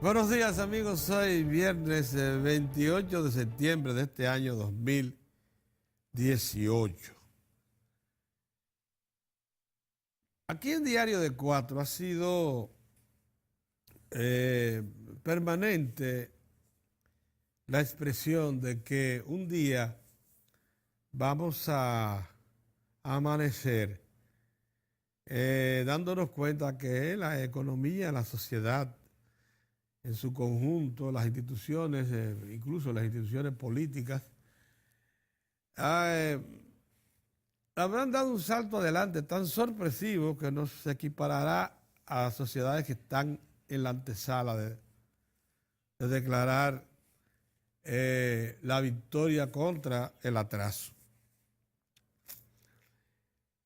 Buenos días amigos, hoy viernes 28 de septiembre de este año 2018. Aquí en Diario de Cuatro ha sido permanente la expresión de que un día vamos a amanecer dándonos cuenta que la economía, la sociedad en su conjunto, las instituciones, incluso las instituciones políticas, eh, habrán dado un salto adelante tan sorpresivo que nos equiparará a sociedades que están en la antesala de declarar la victoria contra el atraso.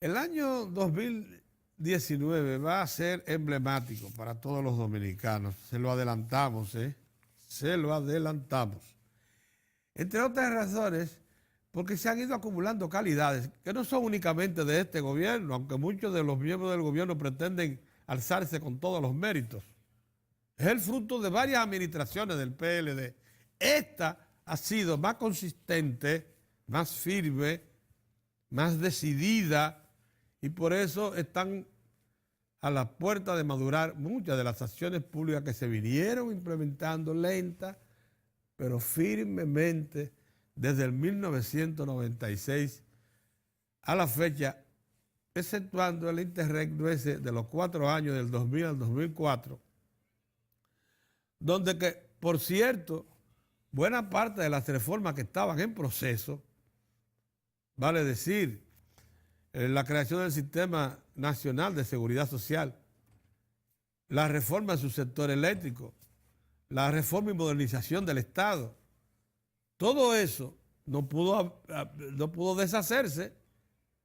El año 2019 va a ser emblemático para todos los dominicanos. Se lo adelantamos, ¿eh? Se lo adelantamos. Entre otras razones, porque se han ido acumulando calidades que no son únicamente de este gobierno, aunque muchos de los miembros del gobierno pretenden alzarse con todos los méritos. Es el fruto de varias administraciones del PLD. Esta ha sido más consistente, más firme, más decidida, y por eso están a la puerta de madurar muchas de las acciones públicas que se vinieron implementando lenta, pero firmemente desde el 1996 a la fecha, exceptuando el interregno ese de los 4 años del 2000 al 2004, donde que, por cierto, buena parte de las reformas que estaban en proceso, vale decir, la creación del Sistema Nacional de Seguridad Social, la reforma en su sector eléctrico, la reforma y modernización del Estado, todo eso no pudo deshacerse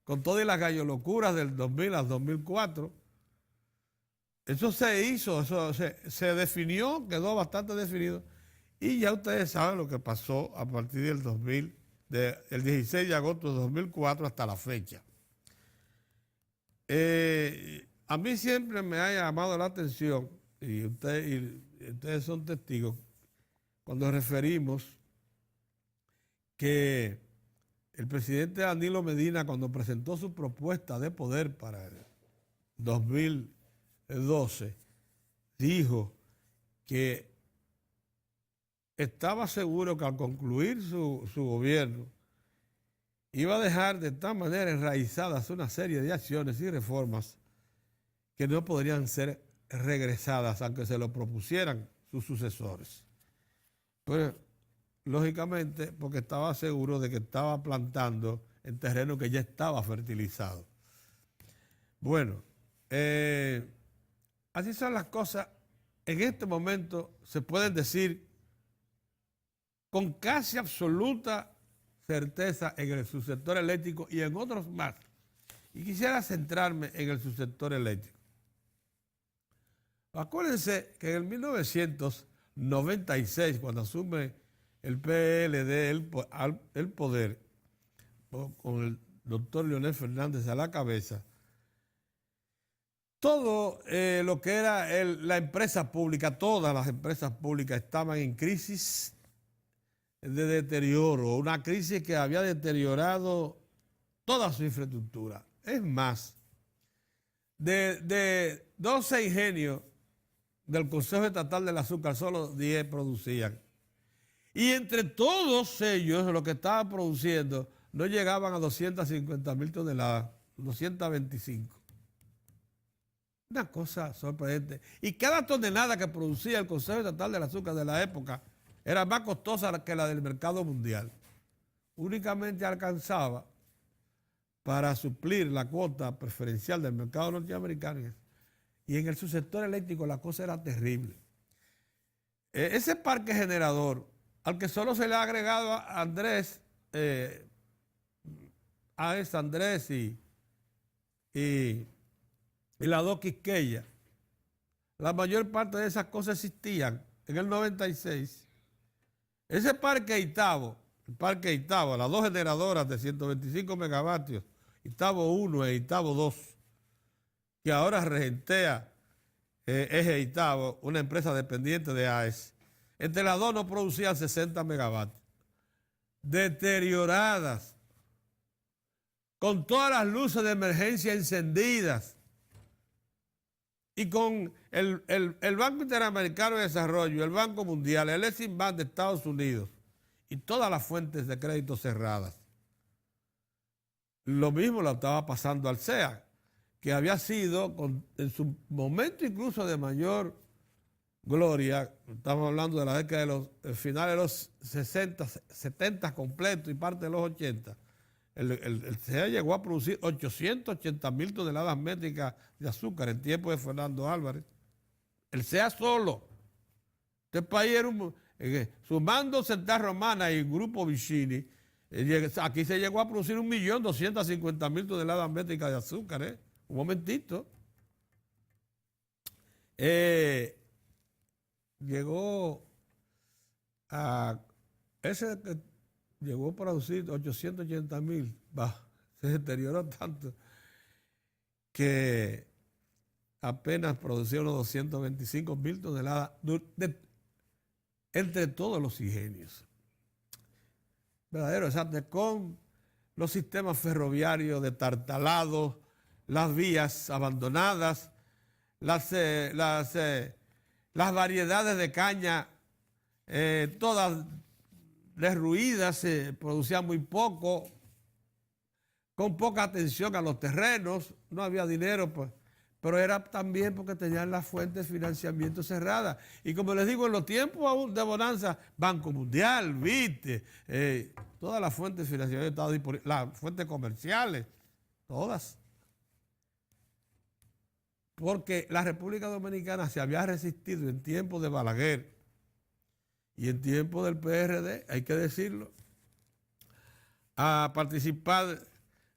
con todas las gallolocuras del 2000 al 2004. Eso se hizo, eso se definió, quedó bastante definido. Y ya ustedes saben lo que pasó a partir del 2000, del 16 de agosto de 2004 hasta la fecha. A mí siempre me ha llamado la atención, y ustedes son testigos, cuando referimos que el presidente Danilo Medina, cuando presentó su propuesta de poder para el 2012, dijo que estaba seguro que al concluir su gobierno iba a dejar de tal manera enraizadas una serie de acciones y reformas que no podrían ser regresadas aunque se lo propusieran sus sucesores. Pero, lógicamente, porque estaba seguro de que estaba plantando en terreno que ya estaba fertilizado. Bueno, así son las cosas. En este momento se pueden decir con casi absoluta certeza en el subsector eléctrico y en otros más. Y quisiera centrarme en el subsector eléctrico. Acuérdense que en el 1996, cuando asume el PLD el poder, con el doctor Leonel Fernández a la cabeza, todo lo que era la empresa pública, todas las empresas públicas estaban en crisis de deterioro, una crisis que había deteriorado toda su infraestructura. Es más, de 12 ingenios del Consejo Estatal del Azúcar, solo 10 producían. Y entre todos ellos, lo que estaban produciendo, no llegaban a 250,000 toneladas, 225. Una cosa sorprendente. Y cada tonelada que producía el Consejo Estatal del Azúcar de la época era más costosa que la del mercado mundial. Únicamente alcanzaba para suplir la cuota preferencial del mercado norteamericano. Y en el subsector eléctrico la cosa era terrible. Ese parque generador, al que solo se le ha agregado a Andrés, Andrés y la dos Quisqueya, la mayor parte de esas cosas existían en el 96. Ese parque Itabo, las dos generadoras de 125 megavatios, Itabo 1 e Itabo 2, que ahora regentea Eje Itabo, una empresa dependiente de AES. Entre las dos no producían 60 megavatios. Deterioradas, con todas las luces de emergencia encendidas y con el Banco Interamericano de Desarrollo, el Banco Mundial, el Exim Bank de Estados Unidos y todas las fuentes de crédito cerradas. Lo mismo le estaba pasando al CEA, que había sido, en su momento incluso de mayor gloria, estamos hablando de la década de los finales de los 60, 70 completos y parte de los 80, el CEA llegó a producir 880.000 toneladas métricas de azúcar en tiempo de Fernando Álvarez. El CEA solo. Este país era sumando Central Romana y Grupo Vicini, aquí se llegó a producir 1.250.000 toneladas métricas de azúcar. Un momentito. Llegó a llegó a producir 880.000, se deterioró tanto que apenas producía unos 225.000 toneladas entre todos los ingenios. Verdadero desastre con los sistemas ferroviarios destartalados, las vías abandonadas, las variedades de caña, todas derruidas, se producían muy poco, con poca atención a los terrenos, no había dinero, pues, pero era también porque tenían las fuentes de financiamiento cerradas. Y como les digo, en los tiempos de bonanza, Banco Mundial, ¿viste? Todas las fuentes de financiamiento estaban disponibles, las fuentes comerciales, todas. Porque la República Dominicana se había resistido en tiempos de Balaguer y en tiempos del PRD, hay que decirlo, a participar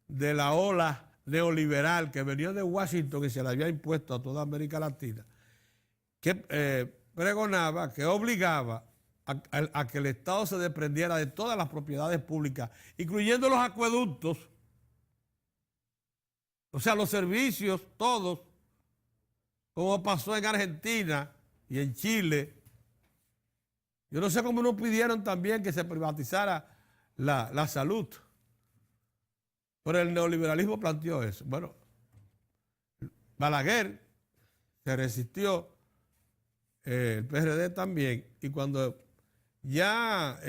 de la ola neoliberal que venía de Washington y se le había impuesto a toda América Latina, que pregonaba, que obligaba a que el Estado se desprendiera de todas las propiedades públicas, incluyendo los acueductos, o sea, los servicios, todos, como pasó en Argentina y en Chile. Yo no sé cómo no pidieron también que se privatizara la salud. Pero el neoliberalismo planteó eso. Bueno, Balaguer se resistió, el PRD también, y cuando ya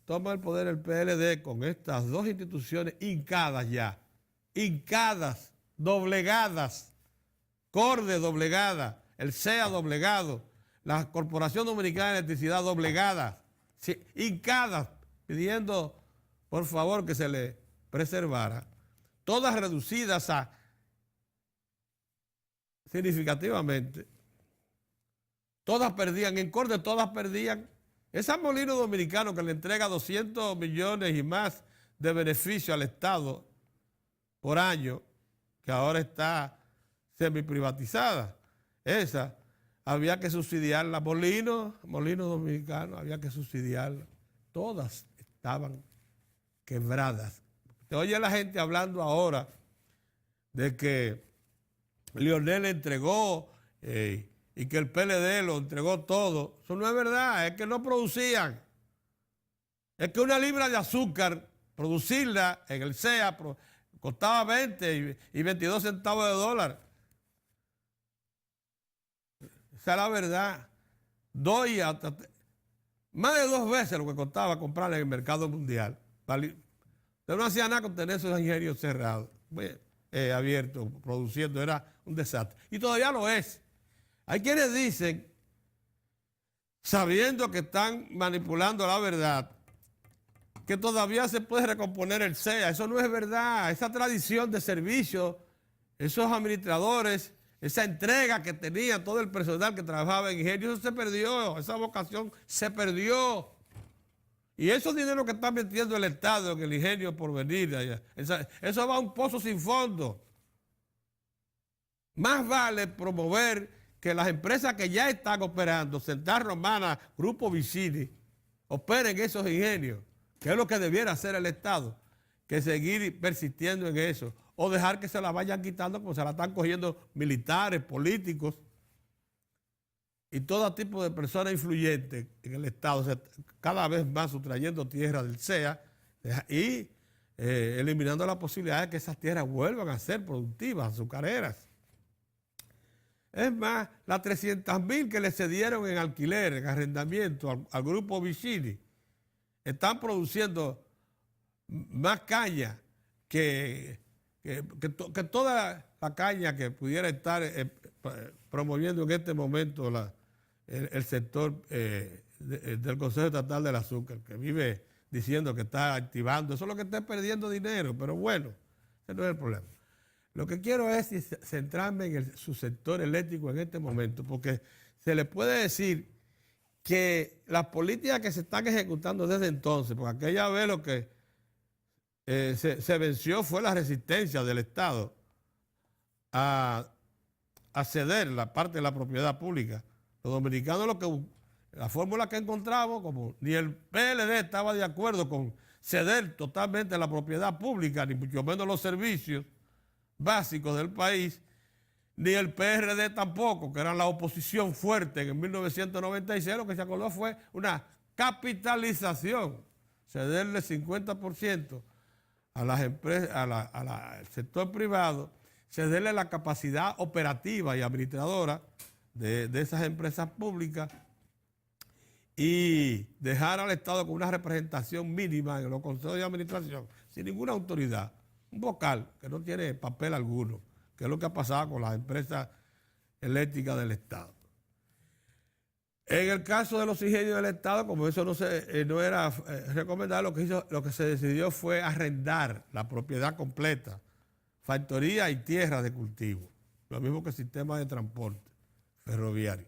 toma el poder el PLD con estas dos instituciones hincadas ya, hincadas, doblegadas, CORDE doblegada, el CEA doblegado, la Corporación Dominicana de Electricidad doblegada, hincadas, pidiendo por favor que se le preservara, todas reducidas significativamente, todas perdían, en CORDE todas perdían. Ese molino dominicano que le entrega 200 millones y más de beneficio al Estado por año, que ahora está semi-privatizada, esa había que subsidiarla. Molinos dominicanos, había que subsidiarla. Todas estaban quebradas. Te oye la gente hablando ahora de que Leonel entregó y que el PLD lo entregó todo. Eso no es verdad, es que no producían. Es que una libra de azúcar, producirla en el CEA, costaba 20 y 22 centavos de dólar. Esa es la verdad. Más de 2 veces lo que costaba comprarla en el mercado mundial. Usted no hacía nada con tener esos ingenios cerrados, abiertos, produciendo, era un desastre. Y todavía lo es. Hay quienes dicen, sabiendo que están manipulando la verdad, que todavía se puede recomponer el CEA. Eso no es verdad. Esa tradición de servicio, esos administradores, esa entrega que tenía todo el personal que trabajaba en ingenio, eso se perdió. Esa vocación se perdió. Y esos dineros que está metiendo el Estado en el ingenio por venir allá, eso va a un pozo sin fondo. Más vale promover que las empresas que ya están operando, Central Romana, Grupo Vicini, operen esos ingenios, que es lo que debiera hacer el Estado, que seguir persistiendo en eso, o dejar que se la vayan quitando como se la están cogiendo militares, políticos, y todo tipo de personas influyentes en el Estado, o sea, cada vez más sustrayendo tierra del CEA y eliminando la posibilidad de que esas tierras vuelvan a ser productivas, azucareras. Es más, las 300.000 que le cedieron en alquiler, en arrendamiento al grupo Vicini, están produciendo más caña que toda la caña que pudiera estar promoviendo en este momento el sector del Consejo Estatal del Azúcar, que vive diciendo que está activando. Eso es lo que está perdiendo dinero, pero bueno, ese no es el problema. Lo que quiero es centrarme en su sector eléctrico en este momento, porque se le puede decir que las políticas que se están ejecutando desde entonces, porque aquella vez lo que se venció fue la resistencia del Estado a ceder la parte de la propiedad pública. Los dominicanos, la fórmula que encontramos, como ni el PLD estaba de acuerdo con ceder totalmente la propiedad pública, ni mucho menos los servicios básicos del país, ni el PRD tampoco, que eran la oposición fuerte en 1996, lo que se acordó fue una capitalización, cederle 50% a las empresas, al sector privado, cederle la capacidad operativa y administradora de esas empresas públicas y dejar al Estado con una representación mínima en los consejos de administración, sin ninguna autoridad, un vocal que no tiene papel alguno, que es lo que ha pasado con las empresas eléctricas del Estado. En el caso de los ingenios del Estado, como eso no era recomendable, lo que se decidió fue arrendar la propiedad completa, factoría y tierra de cultivo, lo mismo que el sistema de transporte ferroviario.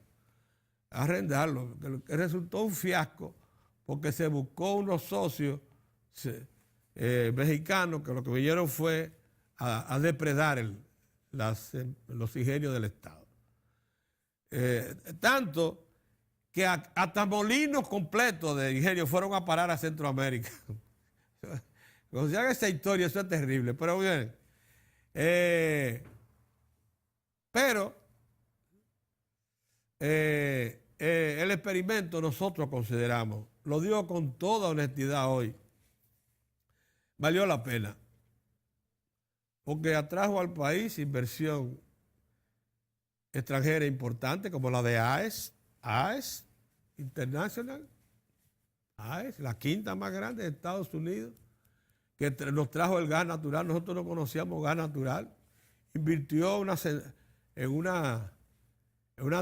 Arrendarlo, que resultó un fiasco porque se buscó unos socios mexicanos que lo que vinieron fue a depredar los ingenios del Estado. Tanto que hasta molinos completos de ingenios fueron a parar a Centroamérica. O sea, esa historia, eso es terrible, pero bien. El experimento nosotros consideramos, lo digo con toda honestidad hoy, valió la pena, porque atrajo al país inversión extranjera importante como la de AES International, AES, la quinta más grande de Estados Unidos, que nos trajo el gas natural. Nosotros no conocíamos gas natural. Invirtió en una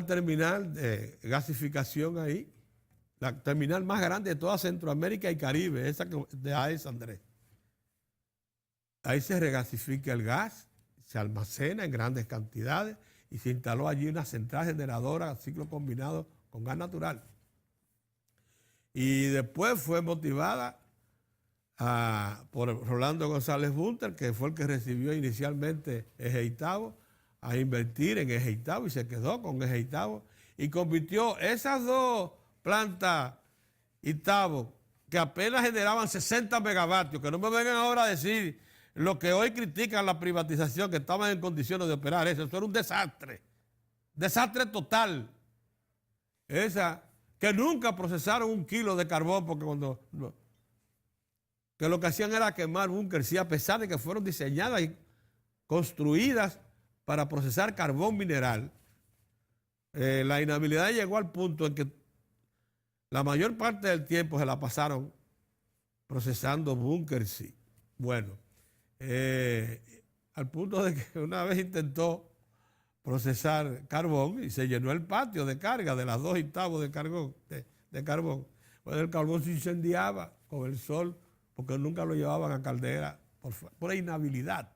terminal de gasificación ahí, la terminal más grande de toda Centroamérica y Caribe, esa de AES Andrés. Ahí se regasifica el gas, se almacena en grandes cantidades y se instaló allí una central generadora a ciclo combinado con gas natural. Y después fue motivada por Rolando González Bunter, que fue el que recibió inicialmente Eje-Itabo, a invertir en Eje-Itabo y se quedó con Eje-Itabo y convirtió esas dos plantas Itabo que apenas generaban 60 megavatios, que no me vengan ahora a decir lo que hoy critican la privatización, que estaban en condiciones de operar eso era un desastre total. Que nunca procesaron 1 kilo de carbón, porque que lo que hacían era quemar búnker, sí, a pesar de que fueron diseñadas y construidas para procesar carbón mineral. La inhabilidad llegó al punto en que la mayor parte del tiempo se la pasaron procesando búnker, sí. Bueno, al punto de que una vez intentó procesar carbón y se llenó el patio de carga de las 2 Itabo de carbón. Pues el carbón se incendiaba con el sol porque nunca lo llevaban a caldera por inhabilidad.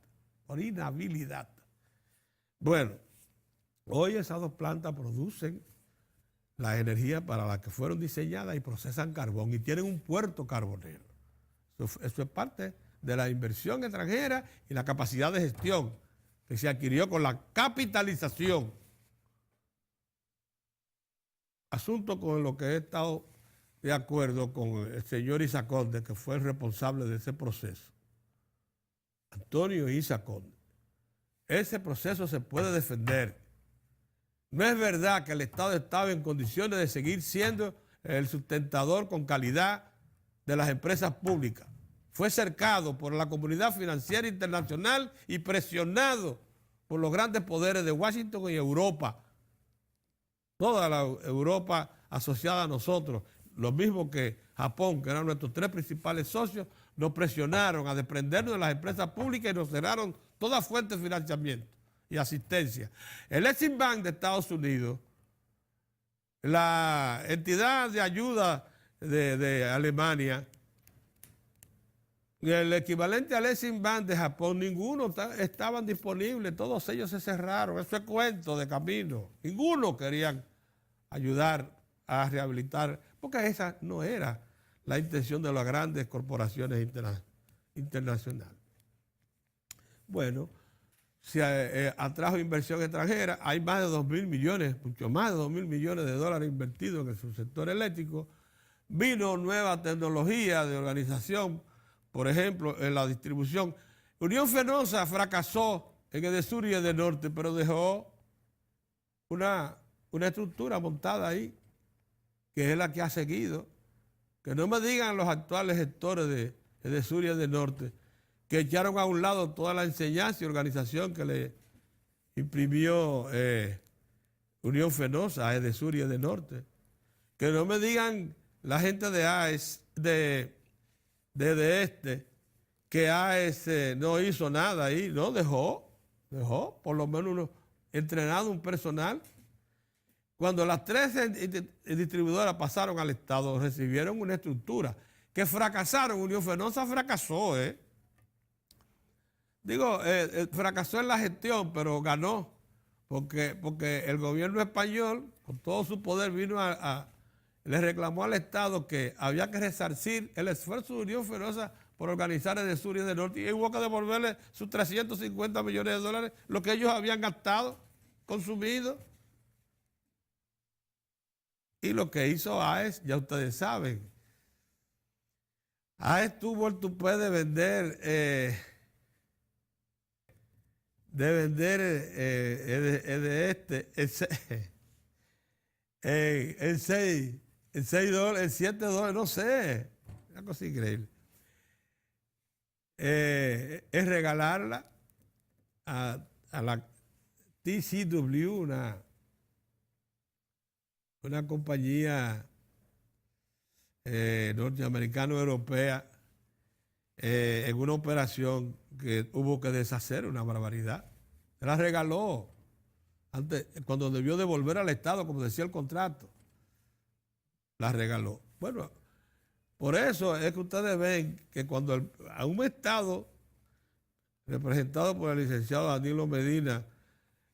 Bueno, hoy esas 2 plantas producen la energía para la que fueron diseñadas y procesan carbón y tienen un puerto carbonero. Eso es parte de la inversión extranjera y la capacidad de gestión que se adquirió con la capitalización. Asunto con lo que he estado de acuerdo con el señor Isa Conde, que fue el responsable de ese proceso. Antonio Isa Conde. Ese proceso se puede defender No es verdad que el Estado estaba en condiciones de seguir siendo el sustentador con calidad de las empresas públicas. Fue cercado por la comunidad financiera internacional y presionado por los grandes poderes de Washington y Europa. Toda la Europa asociada a nosotros, lo mismo que Japón, que eran nuestros tres principales socios, nos presionaron a desprendernos de las empresas públicas y nos cerraron toda fuente de financiamiento y asistencia. El Exim Bank de Estados Unidos, la entidad de ayuda de Alemania, el equivalente al Exim Bank de Japón, ninguno estaban disponibles, todos ellos se cerraron. Eso es cuento de camino. Ninguno querían ayudar a rehabilitar, porque esa no era la intención de las grandes corporaciones internacionales. Bueno, se atrajo inversión extranjera, hay más de 2.000 millones, mucho más de 2.000 millones de dólares invertidos en el subsector eléctrico. Vino nueva tecnología de organización, por ejemplo, en la distribución. Unión Fenosa fracasó en Edesur y Edenorte, pero dejó una estructura montada ahí, que es la que ha seguido. Que no me digan los actuales gestores de Edesur y Edenorte que echaron a un lado toda la enseñanza y organización que le imprimió Unión Fenosa a Edesur y Edenorte. Que no me digan la gente de AES, que AES no hizo nada ahí, no, dejó por lo menos entrenado un personal. Cuando las tres distribuidoras pasaron al Estado, recibieron una estructura que fracasaron. Unión Fenosa fracasó, fracasó en la gestión, pero ganó, porque el gobierno español, con todo su poder, le reclamó al Estado que había que resarcir el esfuerzo de Unión Fenosa por organizar Edesur y Edenorte, y hubo que devolverle sus 350 millones de dólares, lo que ellos habían gastado, consumido. Y lo que hizo AES, ya ustedes saben. AES tuvo el tupé de vender en 6 dólares, en 7 dólares, no sé. Una cosa increíble. Es regalarla a la TCW, una compañía norteamericano-europea, en una operación que hubo que deshacer, una barbaridad. Se la regaló antes, cuando debió devolver al Estado, como decía el contrato. La regaló. Bueno, por eso es que ustedes ven que cuando a un Estado representado por el licenciado Danilo Medina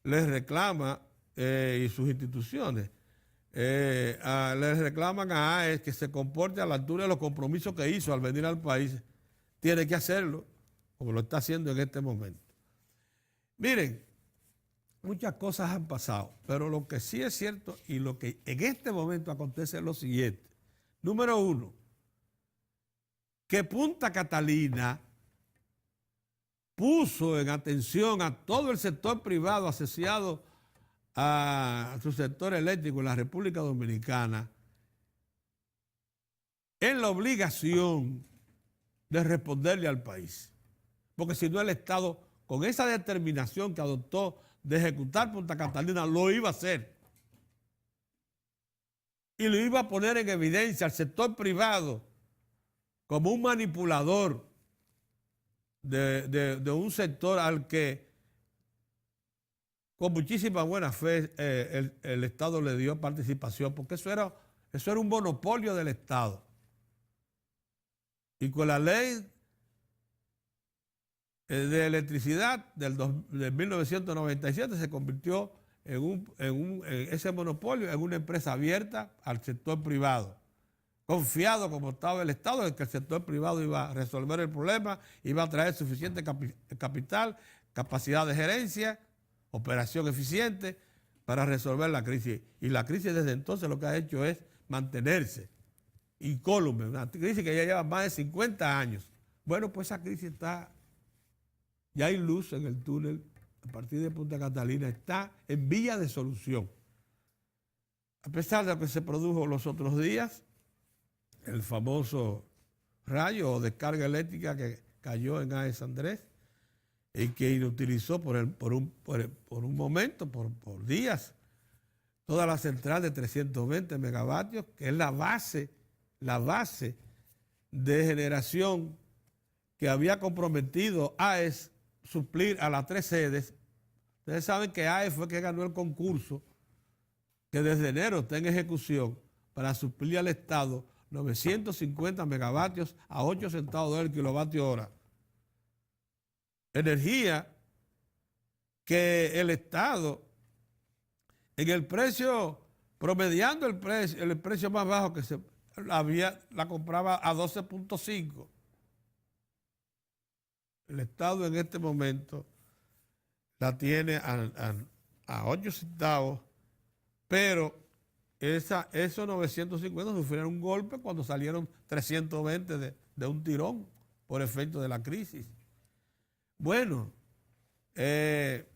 les reclama, y sus instituciones, les reclaman a AES que se comporte a la altura de los compromisos que hizo al venir al país, tiene que hacerlo, como lo está haciendo en este momento. Miren, muchas cosas han pasado, pero lo que sí es cierto y lo que en este momento acontece es lo siguiente. Número uno, que Punta Catalina puso en atención a todo el sector privado asociado a su sector eléctrico en la República Dominicana en la obligación de responderle al país. Porque si no, el Estado, con esa determinación que adoptó de ejecutar Punta Catalina, lo iba a hacer. Y lo iba a poner en evidencia al sector privado como un manipulador de un sector al que con muchísima buena fe el Estado le dio participación, porque eso era un monopolio del Estado. Y con la ley de electricidad de 1997 se convirtió en ese monopolio en una empresa abierta al sector privado, confiado como estaba el Estado en que el sector privado iba a resolver el problema, iba a traer suficiente capital, capacidad de gerencia, operación eficiente para resolver la crisis. Y la crisis desde entonces lo que ha hecho es mantenerse incólume, una crisis que ya lleva más de 50 años. Bueno, pues esa crisis ya hay luz en el túnel, a partir de Punta Catalina, está en vía de solución. a pesar de lo que se produjo los otros días, el famoso rayo o descarga eléctrica que cayó en AES Andrés y que inutilizó por un momento, por días, toda la central de 320 megavatios, que es la base de generación que había comprometido AES suplir a las 3 sedes. Ustedes saben que AES fue que ganó el concurso que desde enero está en ejecución para suplir al Estado 950 megavatios a 8 centavos del kilovatio hora. Energía que el Estado, en el precio, promediando el precio más bajo que se la compraba a 12.5. El Estado en este momento la tiene a 8 centavos, pero esos 950 sufrieron un golpe cuando salieron 320 de un tirón por efecto de la crisis. Bueno, el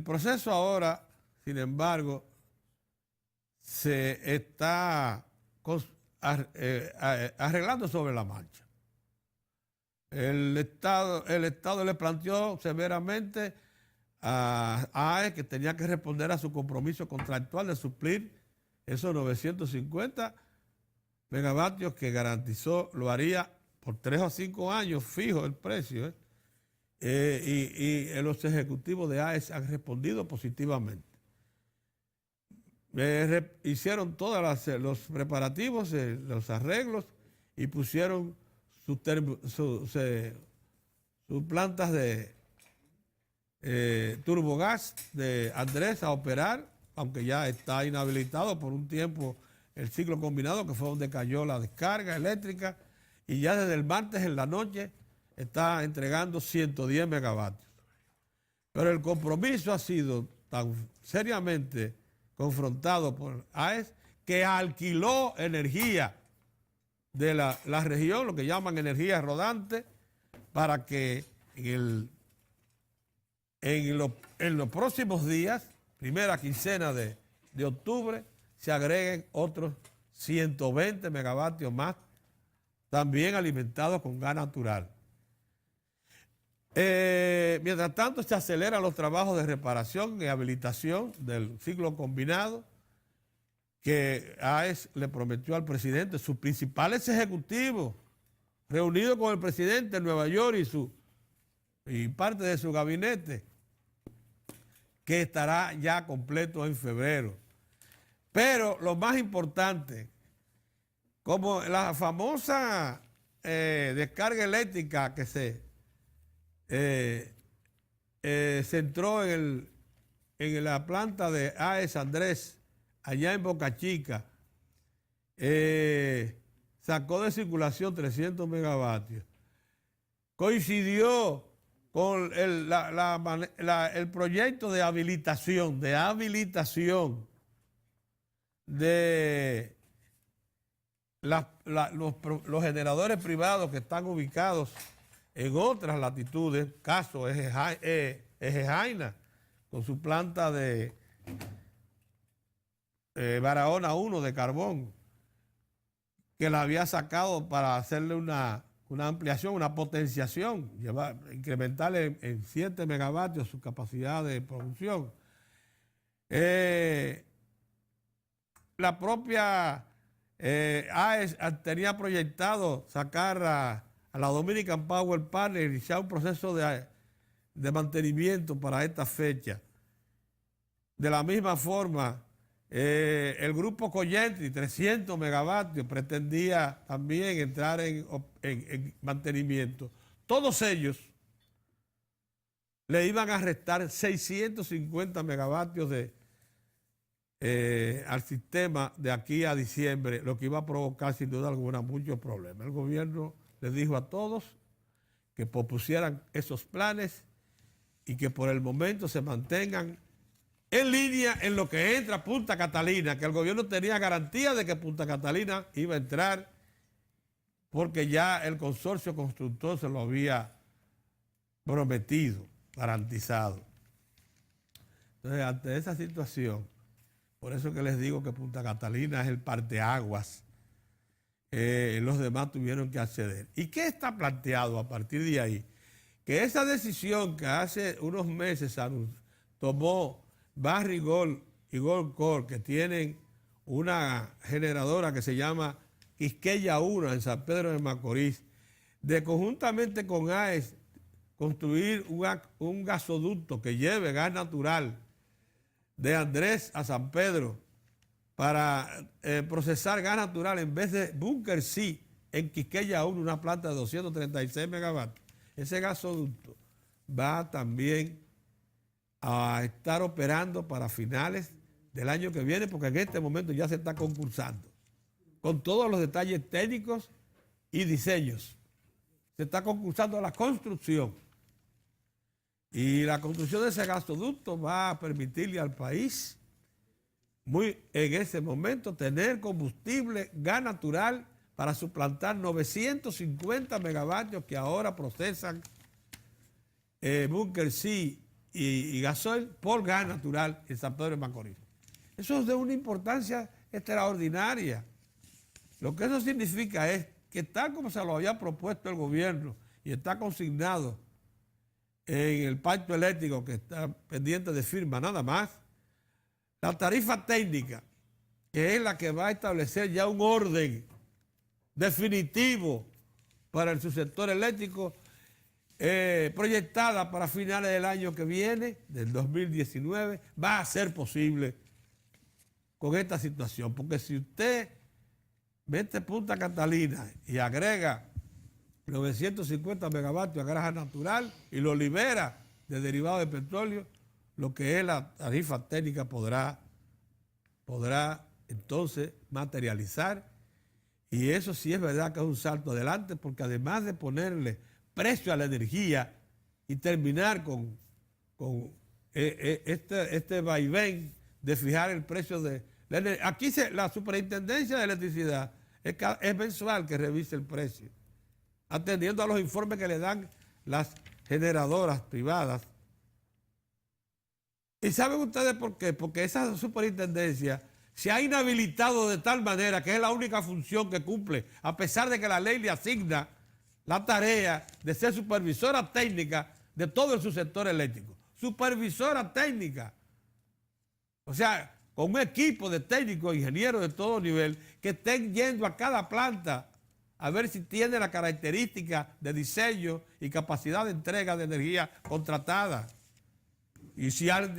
proceso ahora, sin embargo, se está arreglando sobre la marcha. El Estado le planteó severamente a AES que tenía que responder a su compromiso contractual de suplir esos 950 megavatios que garantizó, lo haría por 3 o 5 años fijo el precio. Y los ejecutivos de AES han respondido positivamente. Hicieron todos los preparativos, los arreglos y pusieron sus plantas de turbogás de Andrés a operar, aunque ya está inhabilitado por un tiempo el ciclo combinado, que fue donde cayó la descarga eléctrica, y ya desde el martes en la noche está entregando 110 megavatios. Pero el compromiso ha sido tan seriamente confrontado por AES que alquiló energía de la región, lo que llaman energía rodante, para que en los próximos días, primera quincena de octubre, se agreguen otros 120 megavatios más, también alimentados con gas natural. Mientras tanto, se aceleran los trabajos de reparación y habilitación del ciclo combinado que AES le prometió al presidente, sus principales ejecutivos, reunidos con el presidente en Nueva York y parte de su gabinete, que estará ya completo en febrero. Pero lo más importante, como la famosa descarga eléctrica que se entró en la planta de AES Andrés, allá en Boca Chica, sacó de circulación 300 megavatios. Coincidió con el proyecto de habilitación de los generadores privados que están ubicados en otras latitudes, caso Eje Jaina, con su planta de Barahona 1 de carbón, que la había sacado para hacerle una ampliación, una potenciación, incrementarle en 7 megavatios su capacidad de producción. La propia AES tenía proyectado sacar a la Dominican Power Partner, iniciar un proceso de mantenimiento para esta fecha. De la misma forma, el grupo Coyentri, 300 megavatios, pretendía también entrar en mantenimiento. Todos ellos le iban a restar 650 megavatios al sistema de aquí a diciembre, lo que iba a provocar sin duda alguna muchos problemas. El gobierno les dijo a todos que pospusieran esos planes y que por el momento se mantengan en línea en lo que entra Punta Catalina, que el gobierno tenía garantía de que Punta Catalina iba a entrar porque ya el consorcio constructor se lo había prometido, garantizado. Entonces, ante esa situación, por eso que les digo que Punta Catalina es el parteaguas, los demás tuvieron que acceder. ¿Y qué está planteado a partir de ahí? Que esa decisión que hace unos meses tomó Barrigol y Golcor, que tienen una generadora que se llama Quisqueya 1 en San Pedro de Macorís, de conjuntamente con AES construir un gasoducto que lleve gas natural de Andrés a San Pedro para procesar gas natural en vez de Bunker C en Quisqueya 1, una planta de 236 megavatios. Ese gasoducto va también a estar operando para finales del año que viene, porque en este momento ya se está concursando, con todos los detalles técnicos y diseños. Se está concursando la construcción. Y la construcción de ese gasoducto va a permitirle al país, en ese momento, tener combustible, gas natural, para suplantar 950 megavatios que ahora procesan Bunker C y gasoil por gas natural en San Pedro de Macorís. Eso es de una importancia extraordinaria. Lo que eso significa es que tal como se lo había propuesto el gobierno y está consignado en el pacto eléctrico que está pendiente de firma nada más, la tarifa técnica, que es la que va a establecer ya un orden definitivo para el subsector eléctrico, proyectada para finales del año que viene, del 2019, va a ser posible con esta situación. Porque si usted mete Punta Catalina y agrega 950 megavatios a gas natural y lo libera de derivados de petróleo, lo que es la tarifa técnica podrá entonces materializar. Y eso sí es verdad que es un salto adelante, porque además de ponerle precio a la energía y terminar con este vaivén de fijar el precio de la energía. Aquí la Superintendencia de Electricidad es mensual que revise el precio, atendiendo a los informes que le dan las generadoras privadas. ¿Y saben ustedes por qué? Porque esa superintendencia se ha inhabilitado de tal manera que es la única función que cumple, a pesar de que la ley le asigna la tarea de ser supervisora técnica de todo el subsector eléctrico. Supervisora técnica. O sea, con un equipo de técnicos, ingenieros de todo nivel, que estén yendo a cada planta a ver si tiene la característica de diseño y capacidad de entrega de energía contratada. Y si hay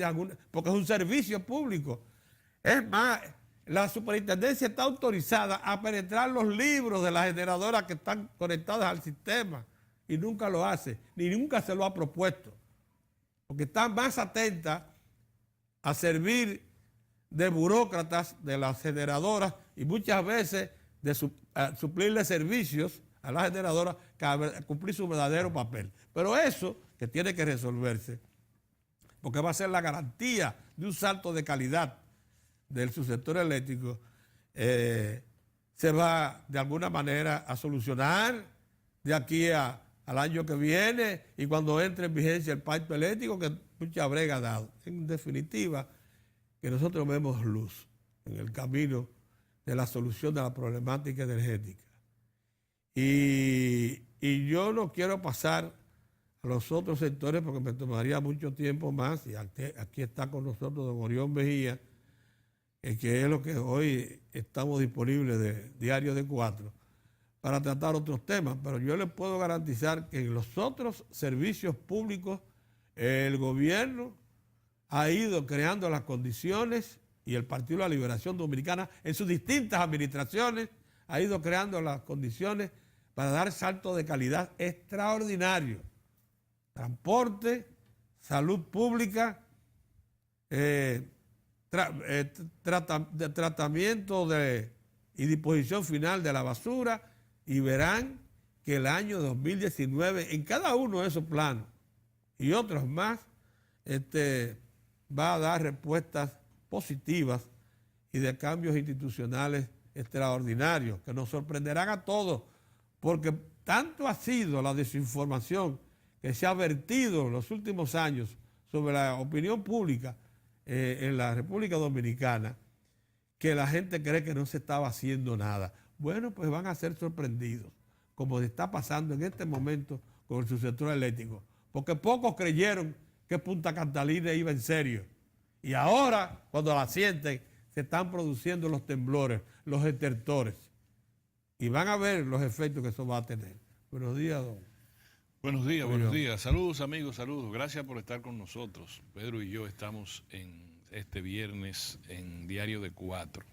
porque es un servicio público. Es más, la superintendencia está autorizada a penetrar los libros de las generadoras que están conectadas al sistema y nunca lo hace, ni nunca se lo ha propuesto, porque está más atenta a servir de burócratas de las generadoras y muchas veces de suplirle servicios a las generadoras que a cumplir su verdadero papel. Pero eso que tiene que resolverse, porque va a ser la garantía de un salto de calidad del subsector eléctrico, se va de alguna manera a solucionar de aquí al año que viene y cuando entre en vigencia el pacto eléctrico que mucha brega ha dado. En definitiva, que nosotros vemos luz en el camino de la solución de la problemática energética. Y yo no quiero pasar a los otros sectores porque me tomaría mucho tiempo más, y aquí está con nosotros don Orión Mejía, que es lo que hoy estamos disponibles de Diario de 4, para tratar otros temas, pero yo les puedo garantizar que en los otros servicios públicos el gobierno ha ido creando las condiciones y el Partido de la Liberación Dominicana en sus distintas administraciones ha ido creando las condiciones para dar saltos de calidad extraordinarios. Transporte, salud pública, tratamiento y disposición final de la basura, y verán que el año 2019 en cada uno de esos planos y otros más va a dar respuestas positivas y de cambios institucionales extraordinarios que nos sorprenderán a todos, porque tanto ha sido la desinformación que se ha vertido en los últimos años sobre la opinión pública en la República Dominicana que la gente cree que no se estaba haciendo nada. Bueno, pues van a ser sorprendidos, como está pasando en este momento con el subsector eléctrico, porque pocos creyeron que Punta Catalina iba en serio. Y ahora, cuando la sienten, se están produciendo los temblores, los estertores. Y van a ver los efectos que eso va a tener. Buenos días, don. Buenos días, buenos días. Saludos, amigos, saludos. Gracias por estar con nosotros. Pedro y yo estamos en este viernes en Diario de 4.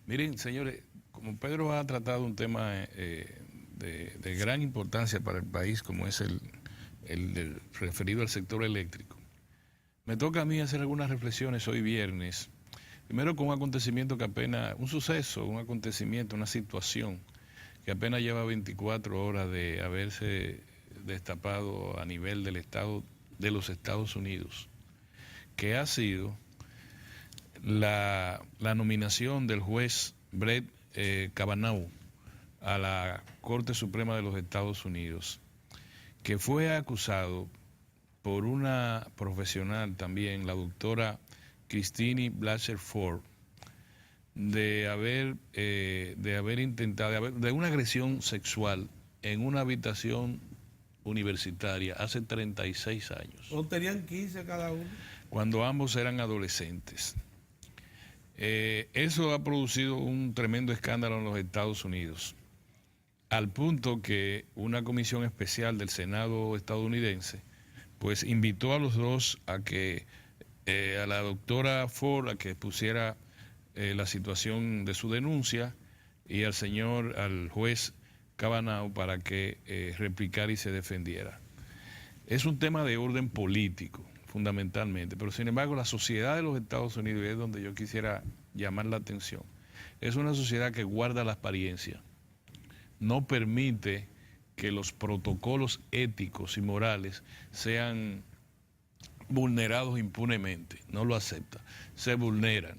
Miren, señores, como Pedro ha tratado un tema de gran importancia para el país, como es el referido al sector eléctrico, me toca a mí hacer algunas reflexiones hoy viernes. Primero con un acontecimiento que apenas, un suceso, un acontecimiento, una situación que apenas lleva 24 horas de haberse destapado a nivel del Estado, de los Estados Unidos, que ha sido la nominación del juez Brett Kavanaugh a la Corte Suprema de los Estados Unidos, que fue acusado por una profesional también, la doctora Christine Blasey Ford, de haber intentado, de una agresión sexual en una habitación universitaria hace 36 años. ¿O tenían 15 cada uno? Cuando ambos eran adolescentes. Eso ha producido un tremendo escándalo en los Estados Unidos, al punto que una comisión especial del Senado estadounidense pues invitó a los dos a que a la doctora Ford a que pusiera la situación de su denuncia y al juez Kavanaugh para que replicara y se defendiera. Es un tema de orden político, fundamentalmente, pero sin embargo la sociedad de los Estados Unidos, y es donde yo quisiera llamar la atención, es una sociedad que guarda la apariencia, no permite que los protocolos éticos y morales sean vulnerados impunemente, no lo acepta, se vulneran,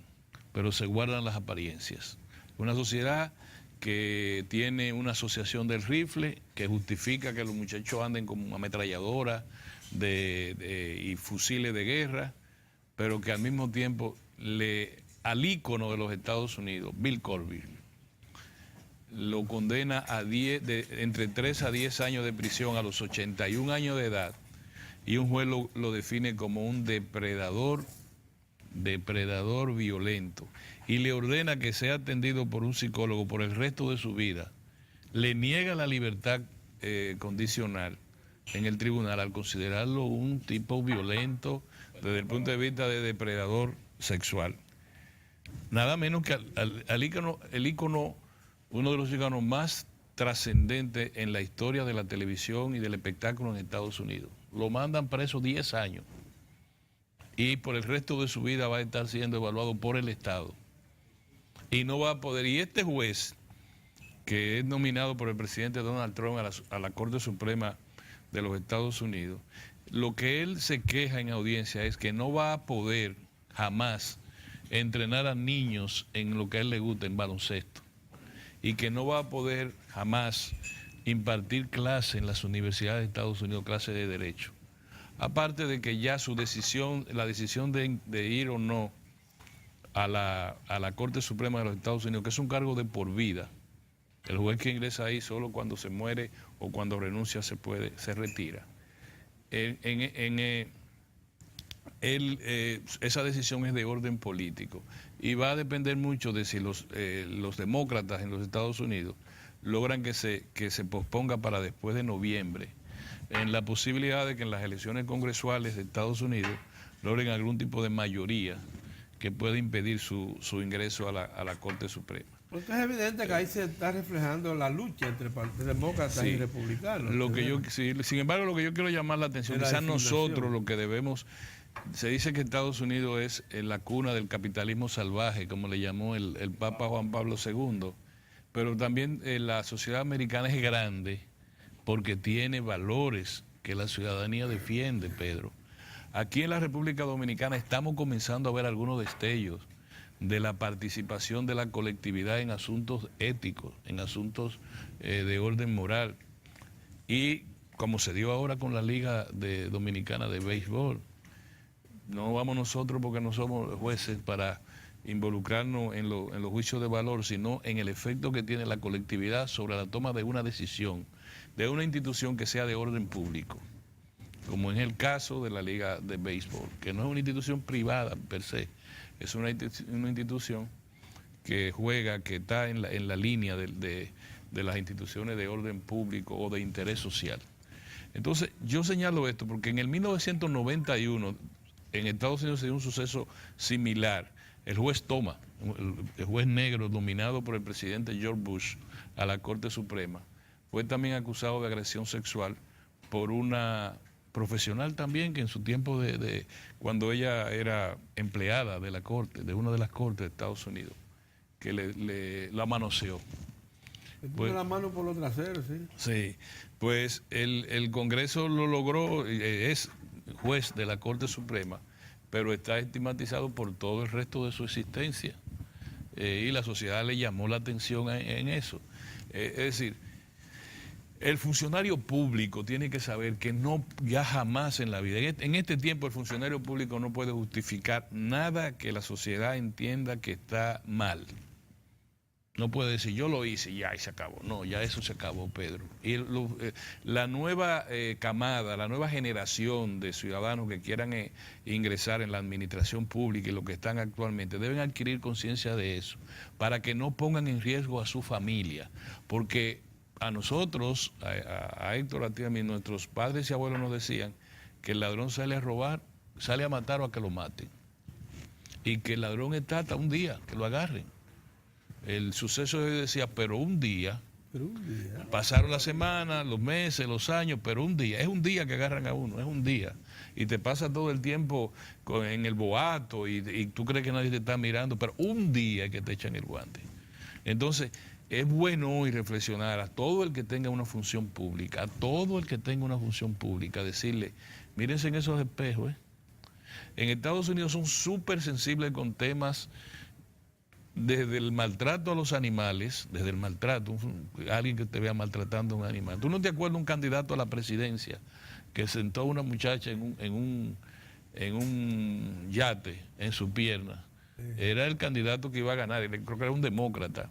pero se guardan las apariencias. Una sociedad que tiene una asociación del rifle que justifica que los muchachos anden con ametralladoras y fusiles de guerra, pero que al mismo tiempo al ícono de los Estados Unidos, Bill Cosby, lo condena a entre 3 a 10 años de prisión a los 81 años de edad, y un juez lo define como un depredador violento, y le ordena que sea atendido por un psicólogo por el resto de su vida. Le niega la libertad condicional en el tribunal al considerarlo un tipo violento desde el punto de vista de depredador sexual. Nada menos que el ícono, uno de los íconos más trascendentes en la historia de la televisión y del espectáculo en Estados Unidos. Lo mandan preso 10 años y por el resto de su vida va a estar siendo evaluado por el Estado. Y no va a poder, y este juez, que es nominado por el presidente Donald Trump a la Corte Suprema de los Estados Unidos, lo que él se queja en audiencia es que no va a poder jamás entrenar a niños en lo que a él le gusta, en baloncesto, y que no va a poder jamás impartir clases en las universidades de Estados Unidos, clases de derecho. Aparte de que ya su decisión, la decisión de ir o no a la Corte Suprema de los Estados Unidos, que es un cargo de por vida, el juez que ingresa ahí solo cuando se muere o cuando renuncia se retira. Esa decisión es de orden político y va a depender mucho de si los demócratas en los Estados Unidos logran que se posponga para después de noviembre, en la posibilidad de que en las elecciones congresuales de Estados Unidos logren algún tipo de mayoría que pueda impedir su ingreso a la Corte Suprema. Porque es evidente que ahí se está reflejando la lucha entre demócratas y republicanos. Sin embargo, lo que yo quiero llamar la atención, quizás nosotros lo que debemos, se dice que Estados Unidos es la cuna del capitalismo salvaje, como le llamó el Papa Juan Pablo II, pero también la sociedad americana es grande porque tiene valores que la ciudadanía defiende, Pedro. Aquí en la República Dominicana estamos comenzando a ver algunos destellos de la participación de la colectividad en asuntos éticos, en asuntos de orden moral. Y como se dio ahora con la Liga Dominicana de Béisbol, no vamos nosotros porque no somos jueces para involucrarnos en los juicios de valor, sino en el efecto que tiene la colectividad sobre la toma de una decisión de una institución que sea de orden público, como en el caso de la Liga de Béisbol, que no es una institución privada per se, es una institución que juega, que está en la línea de las instituciones de orden público o de interés social. Entonces, yo señalo esto porque en el 1991 en Estados Unidos se dio un suceso similar. El juez Thomas, el juez negro nominado por el presidente George Bush a la Corte Suprema, fue también acusado de agresión sexual por una profesional también que en su tiempo cuando ella era empleada de la Corte, de una de las Cortes de Estados Unidos, que la manoseó. Le puso la mano por los traseros, sí. Sí, pues el Congreso lo logró, es juez de la Corte Suprema, pero está estigmatizado por todo el resto de su existencia. Y la sociedad le llamó la atención en eso. Es decir, el funcionario público tiene que saber que no, ya jamás en la vida, en este tiempo el funcionario público no puede justificar nada que la sociedad entienda que está mal. No puede decir, yo lo hice y ya, y se acabó. No, ya eso se acabó, Pedro. Y la nueva camada, la nueva generación de ciudadanos que quieran ingresar en la administración pública y lo que están actualmente, deben adquirir conciencia de eso, para que no pongan en riesgo a su familia. Porque a nosotros, a Héctor, a ti, a mí, nuestros padres y abuelos nos decían que el ladrón sale a robar, sale a matar o a que lo maten. Y que el ladrón está hasta un día, que lo agarren. El suceso de hoy decía, pero un día, pasaron las semanas, los meses, los años, pero un día, es un día que agarran a uno, es un día. Y te pasa todo el tiempo en el boato y tú crees que nadie te está mirando, pero un día es que te echan el guante. Entonces, es bueno hoy reflexionar a todo el que tenga una función pública, a todo el que tenga una función pública, decirle, mírense en esos espejos. En Estados Unidos son súper sensibles con temas desde el maltrato a los animales, desde el maltrato, alguien que te vea maltratando a un animal. ¿Tú no te acuerdas de un candidato a la presidencia que sentó a una muchacha en un yate en su pierna? Era el candidato que iba a ganar, creo que era un demócrata,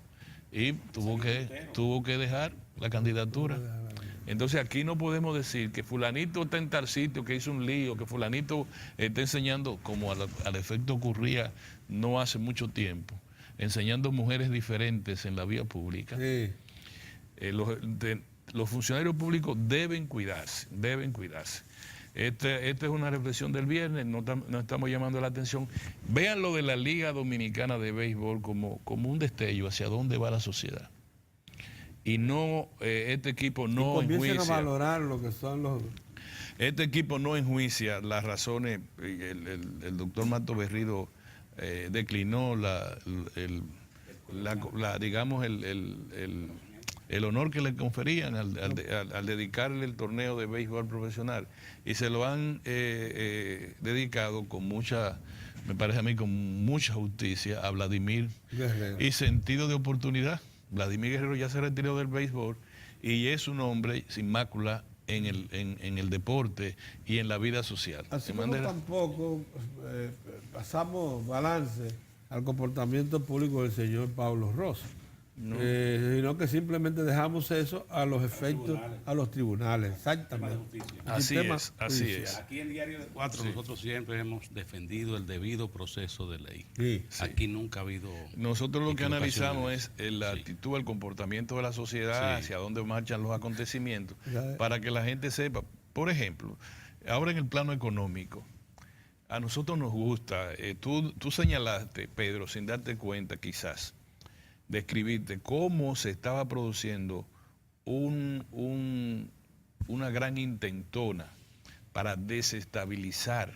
y tuvo que dejar la candidatura. Entonces aquí no podemos decir que fulanito está en tal sitio, que hizo un lío, que fulanito está enseñando, como al efecto ocurría no hace mucho tiempo, enseñando mujeres diferentes en la vía pública. Sí. Los funcionarios públicos deben cuidarse, deben cuidarse. Esta es una reflexión del viernes, no estamos llamando la atención. Vean lo de la Liga Dominicana de Béisbol como un destello hacia dónde va la sociedad. Y no, este equipo no enjuicia. Comiencen a valorar lo que son los... Este equipo no enjuicia las razones. El doctor Mato Berrido declinó digamos el honor que le conferían al dedicarle el torneo de béisbol profesional, y se lo han dedicado con mucha, me parece a mí, con mucha justicia a Vladimir Guerrero y sentido de oportunidad. Vladimir Guerrero ya se retiró del béisbol y es un hombre sin mácula en el deporte y en la vida social. Así como tampoco pasamos balance al comportamiento público del señor Pablo Rosa, no. Sino que simplemente dejamos eso a los efectos, a los tribunales. Exactamente. Así es. Aquí en Diario de Cuatro nosotros siempre hemos defendido el debido proceso de ley. Sí. Aquí nunca ha habido... Nosotros lo que analizamos es la actitud, el comportamiento de la sociedad, hacia dónde marchan los acontecimientos, para que la gente sepa. Por ejemplo, ahora en el plano económico, a nosotros nos gusta, tú señalaste, Pedro, sin darte cuenta quizás, describirte cómo se estaba produciendo una gran intentona para desestabilizar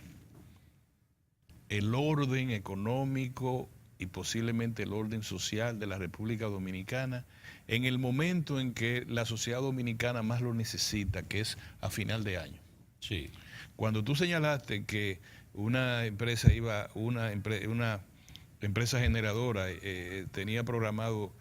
el orden económico y posiblemente el orden social de la República Dominicana en el momento en que la sociedad dominicana más lo necesita, que es a final de año. Sí. Cuando tú señalaste que una empresa generadora tenía programado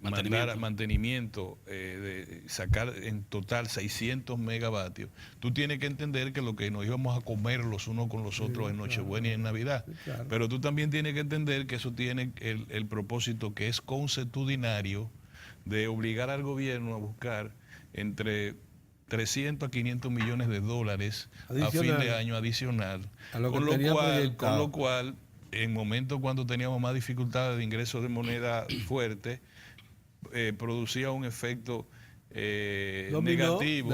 mantenimiento, de sacar en total 600 megavatios, tú tienes que entender que lo que nos íbamos a comer los unos con los otros en Nochebuena y en Navidad. Pero tú también tienes que entender que eso tiene el propósito que es consuetudinario de obligar al gobierno a buscar entre 300 a 500 millones de dólares a fin de año adicional, con lo cual en momentos cuando teníamos más dificultades de ingresos de moneda fuerte, producía un efecto negativo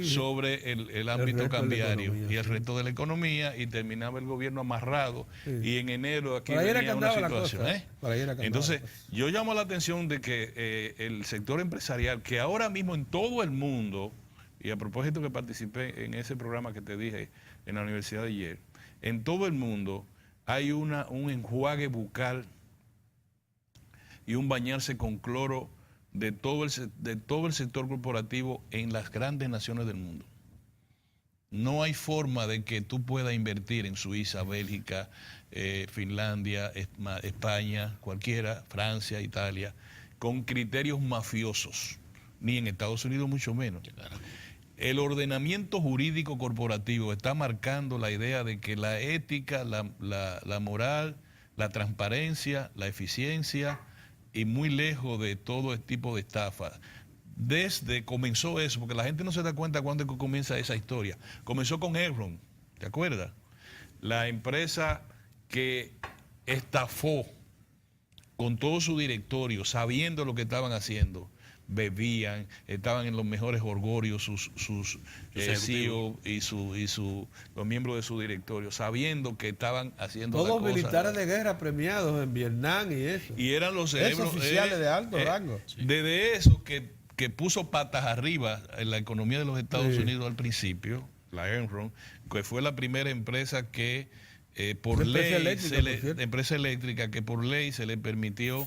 sobre el ámbito cambiario y el resto de la economía, y terminaba el gobierno amarrado. Y en enero aquí venía una situación. Entonces, yo llamo la atención de que el sector empresarial, que ahora mismo en todo el mundo, y a propósito que participé en ese programa que te dije en la universidad de ayer, en todo el mundo hay un enjuague bucal y un bañarse con cloro de todo el sector corporativo en las grandes naciones del mundo. No hay forma de que tú puedas invertir en Suiza, Bélgica, Finlandia, España, cualquiera, Francia, Italia, con criterios mafiosos, ni en Estados Unidos mucho menos. Claro. El ordenamiento jurídico corporativo está marcando la idea de que la ética, la moral, la transparencia, la eficiencia, y muy lejos de todo este tipo de estafa. Comenzó eso, porque la gente no se da cuenta cuándo comienza esa historia. Comenzó con Enron, ¿te acuerdas? La empresa que estafó con todo su directorio, sabiendo lo que estaban haciendo. Bebían, estaban en los mejores orgorios sus CEO y los miembros de su directorio, sabiendo que estaban haciendo todos militares de guerra premiados en Vietnam y eso. Y eran los cerebros oficiales de alto rango. Desde eso que puso patas arriba en la economía de los Estados Unidos al principio, la Enron, que fue la primera empresa que por ley, empresa eléctrica, que por ley se le permitió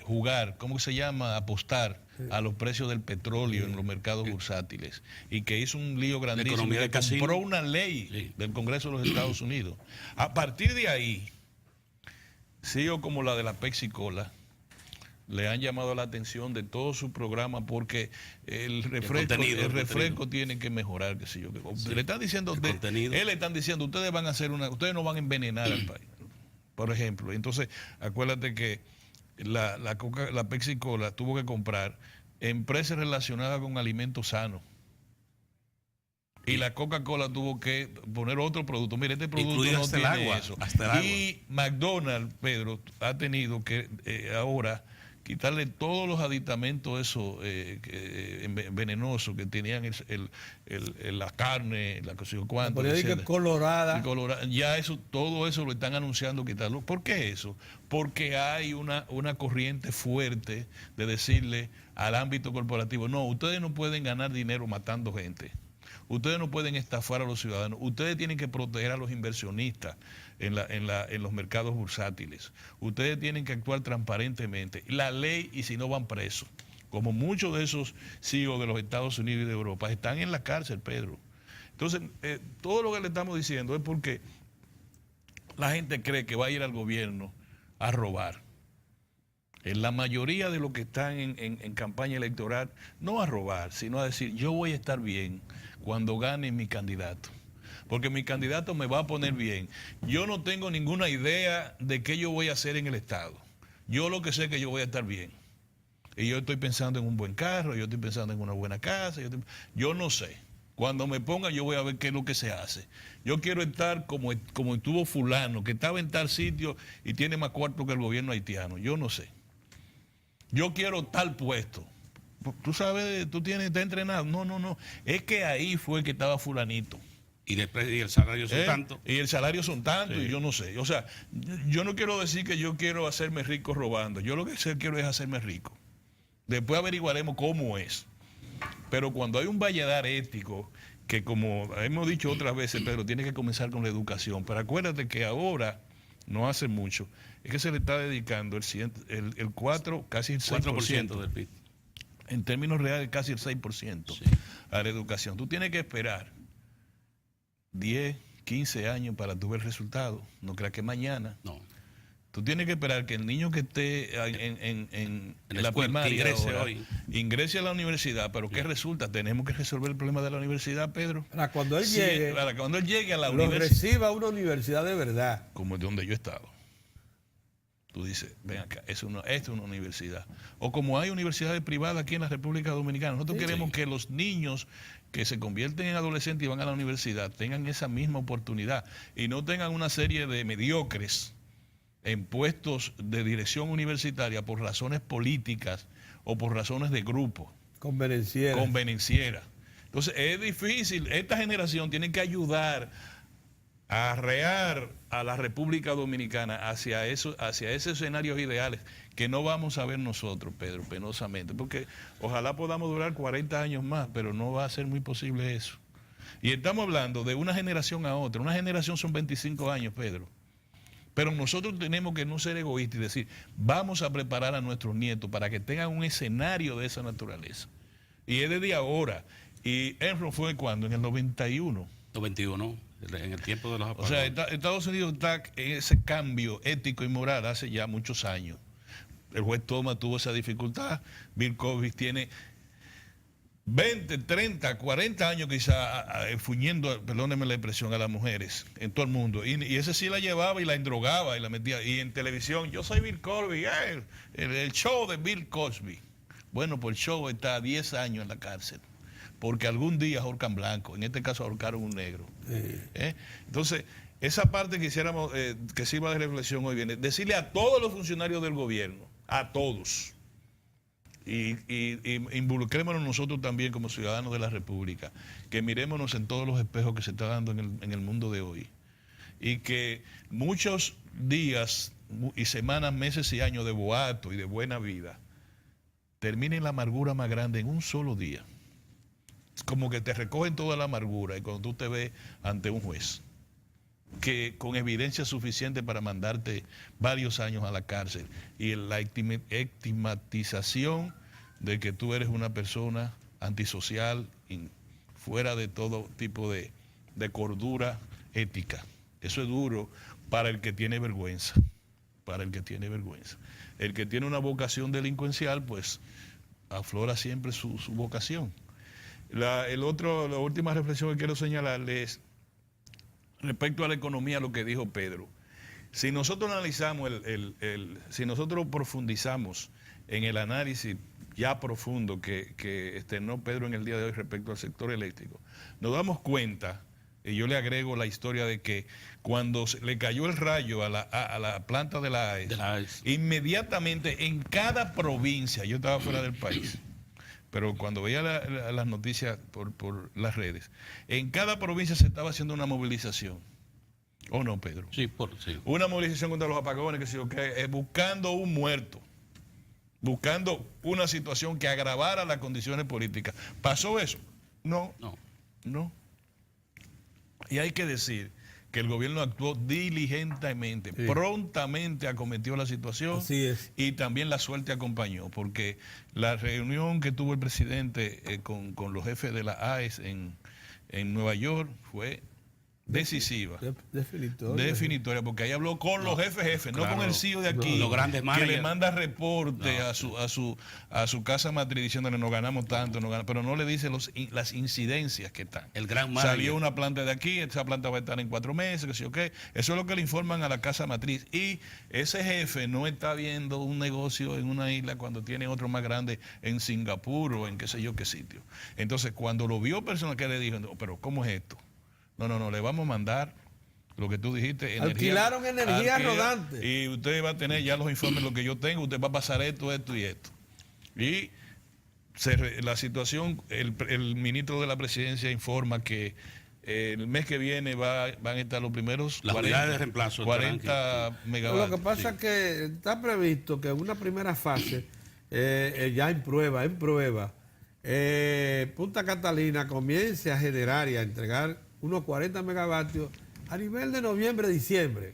jugar, ¿cómo se llama? Apostar a los precios del petróleo en los mercados bursátiles, y que hizo un lío grandísimo, que compró una ley del Congreso de los Estados Unidos. A partir de ahí, CEO como la de la Pepsi Cola le han llamado la atención de todo su programa, porque el refresco tiene que mejorar, qué sé yo. Le están diciendo, él le están diciendo, ustedes no van a envenenar al país, por ejemplo. Entonces, acuérdate que la Pepsi Cola tuvo que comprar empresas relacionadas con alimentos sanos. Y la Coca-Cola tuvo que poner otro producto. Mire, este producto no tiene eso. Y McDonald's, Pedro, ha tenido que ahora quitarle todos los aditamentos esos venenosos que tenían la carne, la cosa cuánto. Colorada. Ya todo eso lo están anunciando quitarlo. ¿Por qué eso? Porque hay una corriente fuerte de decirle al ámbito corporativo, no, ustedes no pueden ganar dinero matando gente. Ustedes no pueden estafar a los ciudadanos. Ustedes tienen que proteger a los inversionistas en los mercados bursátiles. Ustedes tienen que actuar transparentemente. La ley, y si no van presos. Como muchos de esos CEO de los Estados Unidos y de Europa están en la cárcel, Pedro. Entonces, todo lo que le estamos diciendo es porque la gente cree que va a ir al gobierno a robar. En la mayoría de los que están en campaña electoral, no a robar, sino a decir, yo voy a estar bien cuando gane mi candidato, porque mi candidato me va a poner bien. Yo no tengo ninguna idea de qué yo voy a hacer en el Estado. Yo lo que sé es que yo voy a estar bien. Y yo estoy pensando en un buen carro, yo estoy pensando en una buena casa, yo no sé. Cuando me ponga yo voy a ver qué es lo que se hace. Yo quiero estar como estuvo fulano, que estaba en tal sitio y tiene más cuarto que el gobierno haitiano. Yo no sé. Yo quiero tal puesto. Tú sabes, estás entrenado. No. Es que ahí fue que estaba fulanito. Y el salario son tanto. Y el salario son tanto, sí. Y yo no sé. O sea, yo no quiero decir que yo quiero hacerme rico robando. Yo lo que quiero es hacerme rico. Después averiguaremos cómo es. Pero cuando hay un valledar ético, que como hemos dicho otras veces, Pedro, tiene que comenzar con la educación. Pero acuérdate que ahora, no hace mucho, es que se le está dedicando el 4, casi el 6% del PIB. En términos reales, casi el 6% sí. A la educación. Tú tienes que esperar 10, 15 años para tu ver el resultado. No creas que mañana. No. Tú tienes que esperar que el niño que esté en la primaria ingrese a la universidad, pero ¿qué resulta? Tenemos que resolver el problema de la universidad, Pedro. Para cuando él llegue, a la universidad, reciba a una universidad de verdad. Como de donde yo he estado. Tú dices, ven acá, esto es una universidad. O como hay universidades privadas aquí en la República Dominicana. Nosotros queremos que los niños que se convierten en adolescentes y van a la universidad tengan esa misma oportunidad y no tengan una serie de mediocres en puestos de dirección universitaria por razones políticas o por razones de grupo. Convenenciera. Entonces es difícil. Esta generación tiene que ayudar a arrear a la República Dominicana hacia esos escenarios ideales que no vamos a ver nosotros, Pedro, penosamente, porque ojalá podamos durar 40 años más, pero no va a ser muy posible eso. Y estamos hablando de una generación a otra. Una generación son 25 años, Pedro. Pero nosotros tenemos que no ser egoístas y decir, vamos a preparar a nuestros nietos para que tengan un escenario de esa naturaleza. Y es desde ahora. Y Enron fue cuando, en el 91. 91, en el tiempo de los apagones. O sea, Estados Unidos está en ese cambio ético y moral hace ya muchos años. El juez Thomas tuvo esa dificultad. Bill Cosby tiene 20, 30, 40 años quizá fuñendo, perdónenme la expresión, a las mujeres en todo el mundo. Y ese sí la llevaba y la endrogaba y la metía. Y en televisión, yo soy Bill Cosby, el show de Bill Cosby. Bueno, pues el show está 10 años en la cárcel. Porque algún día ahorcan blanco, en este caso ahorcaron un negro. Entonces, esa parte que quisiéramos, que sirva de reflexión hoy viene, decirle a todos los funcionarios del gobierno, a todos, y involucrémonos nosotros también como ciudadanos de la República, que mirémonos en todos los espejos que se está dando en el mundo de hoy. Y que muchos días y semanas, meses y años de boato y de buena vida terminen la amargura más grande en un solo día. Como que te recogen toda la amargura y cuando tú te ves ante un juez que con evidencia suficiente para mandarte varios años a la cárcel y la estigmatización de que tú eres una persona antisocial y fuera de todo tipo de cordura ética. Eso es duro para el que tiene vergüenza, El que tiene una vocación delincuencial, pues aflora siempre su vocación. La última reflexión que quiero señalarles respecto a la economía, lo que dijo Pedro. Si nosotros analizamos, si nosotros profundizamos en el análisis ya profundo que externó Pedro en el día de hoy respecto al sector eléctrico, nos damos cuenta, y yo le agrego la historia de que cuando le cayó el rayo a la planta de la AES, inmediatamente en cada provincia, yo estaba fuera del país, pero cuando veía las noticias por las redes, en cada provincia se estaba haciendo una movilización. ¿O no, Pedro? Sí. Una movilización contra los apagones, buscando un muerto, buscando una situación que agravara las condiciones políticas. ¿Pasó eso? No. Y hay que decir que el gobierno actuó diligentemente, prontamente acometió la situación. Así es. Y también la suerte acompañó, porque la reunión que tuvo el presidente con los jefes de la AES en Nueva York fue decisiva, definitoria, porque ahí habló con los jefes, no con el CEO de aquí, los grandes que le manda reporte a su casa matriz diciéndole no ganamos tanto, pero no le dice las incidencias que están. El gran salió una planta de aquí, esa planta va a estar en 4 meses, que sí, okay. Eso es lo que le informan a la casa matriz, y ese jefe no está viendo un negocio en una isla cuando tiene otro más grande en Singapur o en qué sé yo qué sitio. Entonces cuando lo vio personal, que le dijo, no, pero ¿cómo es esto? No, le vamos a mandar lo que tú dijiste. Alquilaron energía rodante. Y usted va a tener ya los informes, lo que yo tengo, usted va a pasar esto y esto. Y la situación, el ministro de la presidencia informa que el mes que viene van a estar los primeros las 40, unidades de reemplazo, 40 megavatios. Lo que pasa es que está previsto que en una primera fase, ya en prueba, Punta Catalina comience a generar y a entregar unos 40 megavatios a nivel de noviembre, diciembre.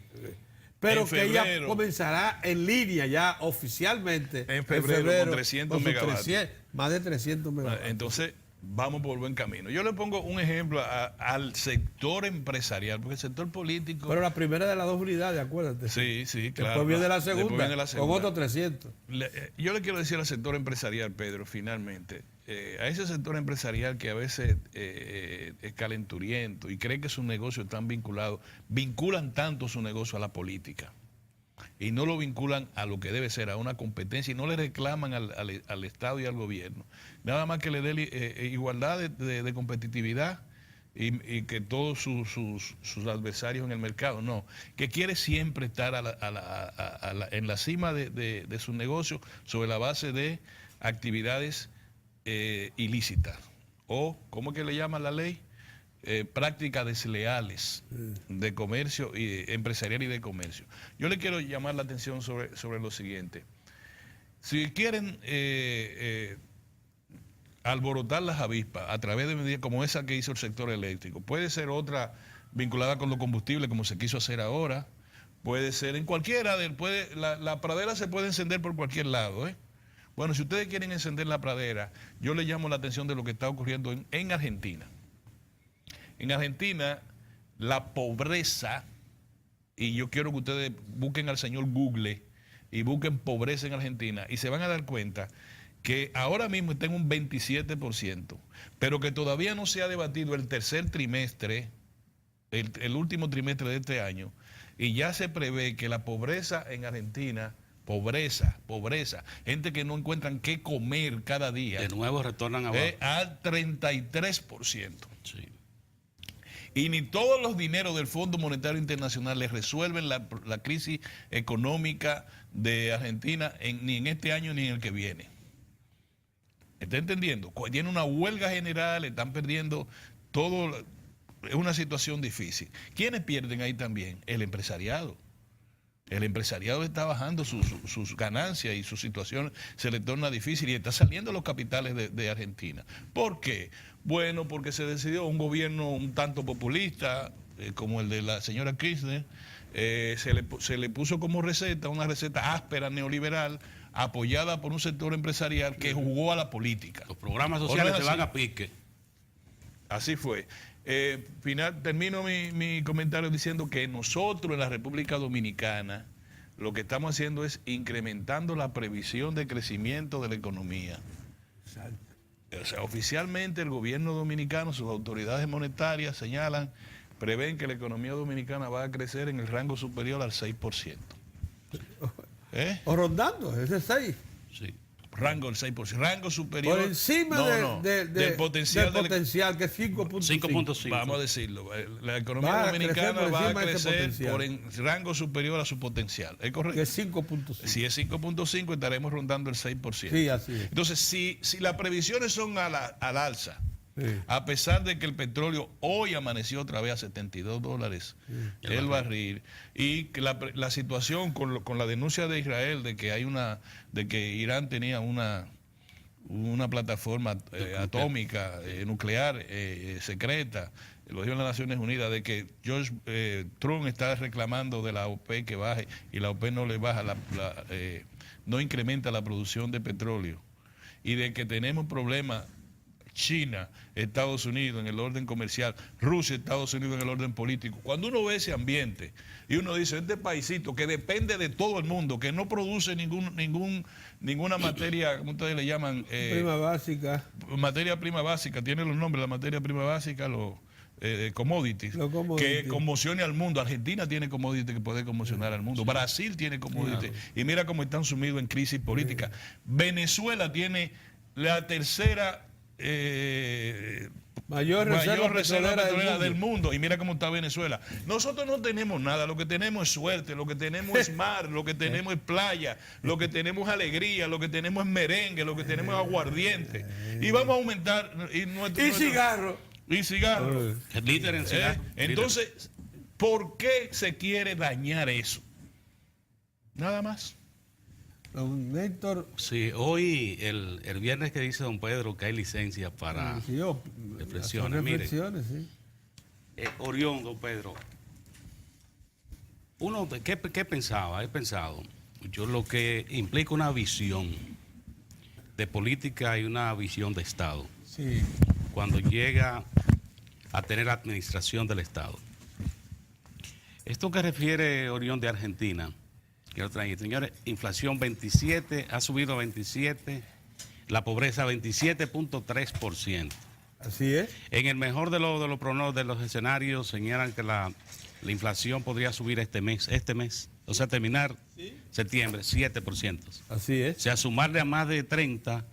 Pero que ella comenzará en línea ya oficialmente en febrero con 300 megavatios. Más de 300 megavatios. Entonces, vamos por buen camino. Yo le pongo un ejemplo al sector empresarial, porque el sector político... Pero la primera de las 2 unidades, acuérdate. Sí, sí, claro. Después viene la segunda, con otros 300. Yo le quiero decir al sector empresarial, Pedro, finalmente, a ese sector empresarial que a veces es calenturiento y cree que sus negocios están vinculados, vinculan tanto su negocio a la política y no lo vinculan a lo que debe ser, a una competencia, y no le reclaman al Estado y al gobierno, nada más que le dé igualdad de competitividad y que todos sus adversarios en el mercado, no, que quiere siempre estar en la cima de su negocio sobre la base de actividades ilícitas, o, ¿cómo es que le llama la ley? Prácticas desleales de comercio empresarial y de comercio. Yo le quiero llamar la atención sobre lo siguiente. Si quieren alborotar las avispas a través de medidas como esa que hizo el sector eléctrico, puede ser otra vinculada con los combustibles, como se quiso hacer ahora, puede ser en cualquiera, la pradera se puede encender por cualquier lado, ¿eh? Bueno, si ustedes quieren encender la pradera, yo le llamo la atención de lo que está ocurriendo en Argentina. En Argentina, la pobreza, y yo quiero que ustedes busquen al señor Google y busquen pobreza en Argentina, y se van a dar cuenta que ahora mismo está en un 27%, pero que todavía no se ha debatido el tercer trimestre, el último trimestre de este año, y ya se prevé que la pobreza en Argentina, pobreza, gente que no encuentran qué comer cada día, de nuevo retornan abajo al 33%. Sí. Y ni todos los dineros del Fondo Monetario Internacional les resuelven la crisis económica de Argentina ni en este año ni en el que viene. ¿Está entendiendo? Tiene una huelga general, están perdiendo todo, es una situación difícil. ¿Quiénes pierden ahí también? El empresariado. El empresariado está bajando sus ganancias y su situación se le torna difícil y está saliendo los capitales de Argentina. ¿Por qué? Bueno, porque se decidió un gobierno un tanto populista, como el de la señora Kirchner, se le puso como receta, una receta áspera, neoliberal, apoyada por un sector empresarial que jugó a la política. Los programas sociales se van a pique. Así fue. Termino mi comentario diciendo que nosotros en la República Dominicana lo que estamos haciendo es incrementando la previsión de crecimiento de la economía. Exacto. O sea, oficialmente el gobierno dominicano, sus autoridades monetarias señalan, prevén que la economía dominicana va a crecer en el rango superior al 6%. O rondando, ese 6%. Sí. Rango del 6%, rango superior. Por encima del potencial que es 5.5. Vamos a decirlo. La economía dominicana va a crecer por rango superior a su potencial. ¿Es correcto? Que es 5.5. Si es 5.5, estaremos rondando el 6%. Sí, así es. Entonces, si las previsiones son al alza, sí, a pesar de que el petróleo hoy amaneció otra vez a $72 el barril, y que la situación con la denuncia de Israel de que Irán tenía una plataforma atómica nuclear secreta, lo dijo en las Naciones Unidas, de que Trump está reclamando de la OPEP que baje y la OPEP no le baja no incrementa la producción de petróleo, y de que tenemos problemas China, Estados Unidos en el orden comercial, Rusia, Estados Unidos en el orden político. Cuando uno ve ese ambiente y uno dice, este paisito que depende de todo el mundo, que no produce ninguna materia, ¿cómo ustedes le llaman? Prima básica. Materia prima básica, tiene los nombres, la materia prima básica, commodities, que conmocione al mundo. Argentina tiene commodities que puede conmocionar al mundo. Brasil tiene commodities. Y mira cómo están sumidos en crisis política. Venezuela tiene la tercera mayor reserva petrolera del mundo, y mira cómo está Venezuela. Nosotros no tenemos nada, lo que tenemos es suerte, lo que tenemos es mar, lo que tenemos es playa, lo que tenemos es alegría, lo que tenemos es merengue, lo que tenemos es aguardiente, y vamos a aumentar cigarro. Y cigarro. El líder en cigarro. Entonces, ¿por qué se quiere dañar eso? Nada más. Don Héctor. Sí, hoy, el viernes que dice don Pedro que hay licencia para reflexiones. Sí. Orión, don Pedro. ¿Qué pensaba? He pensado, yo lo que implica una visión de política y una visión de Estado. Sí. cuando llega a tener la administración del Estado. Esto que refiere Orión de Argentina, quiero traer, señores, inflación 27, ha subido a 27, la pobreza 27.3%. Así es. En el mejor de los escenarios señalan que la inflación podría subir este mes, o sea, terminar septiembre, 7%. Así es. O sea, sumarle a más de 30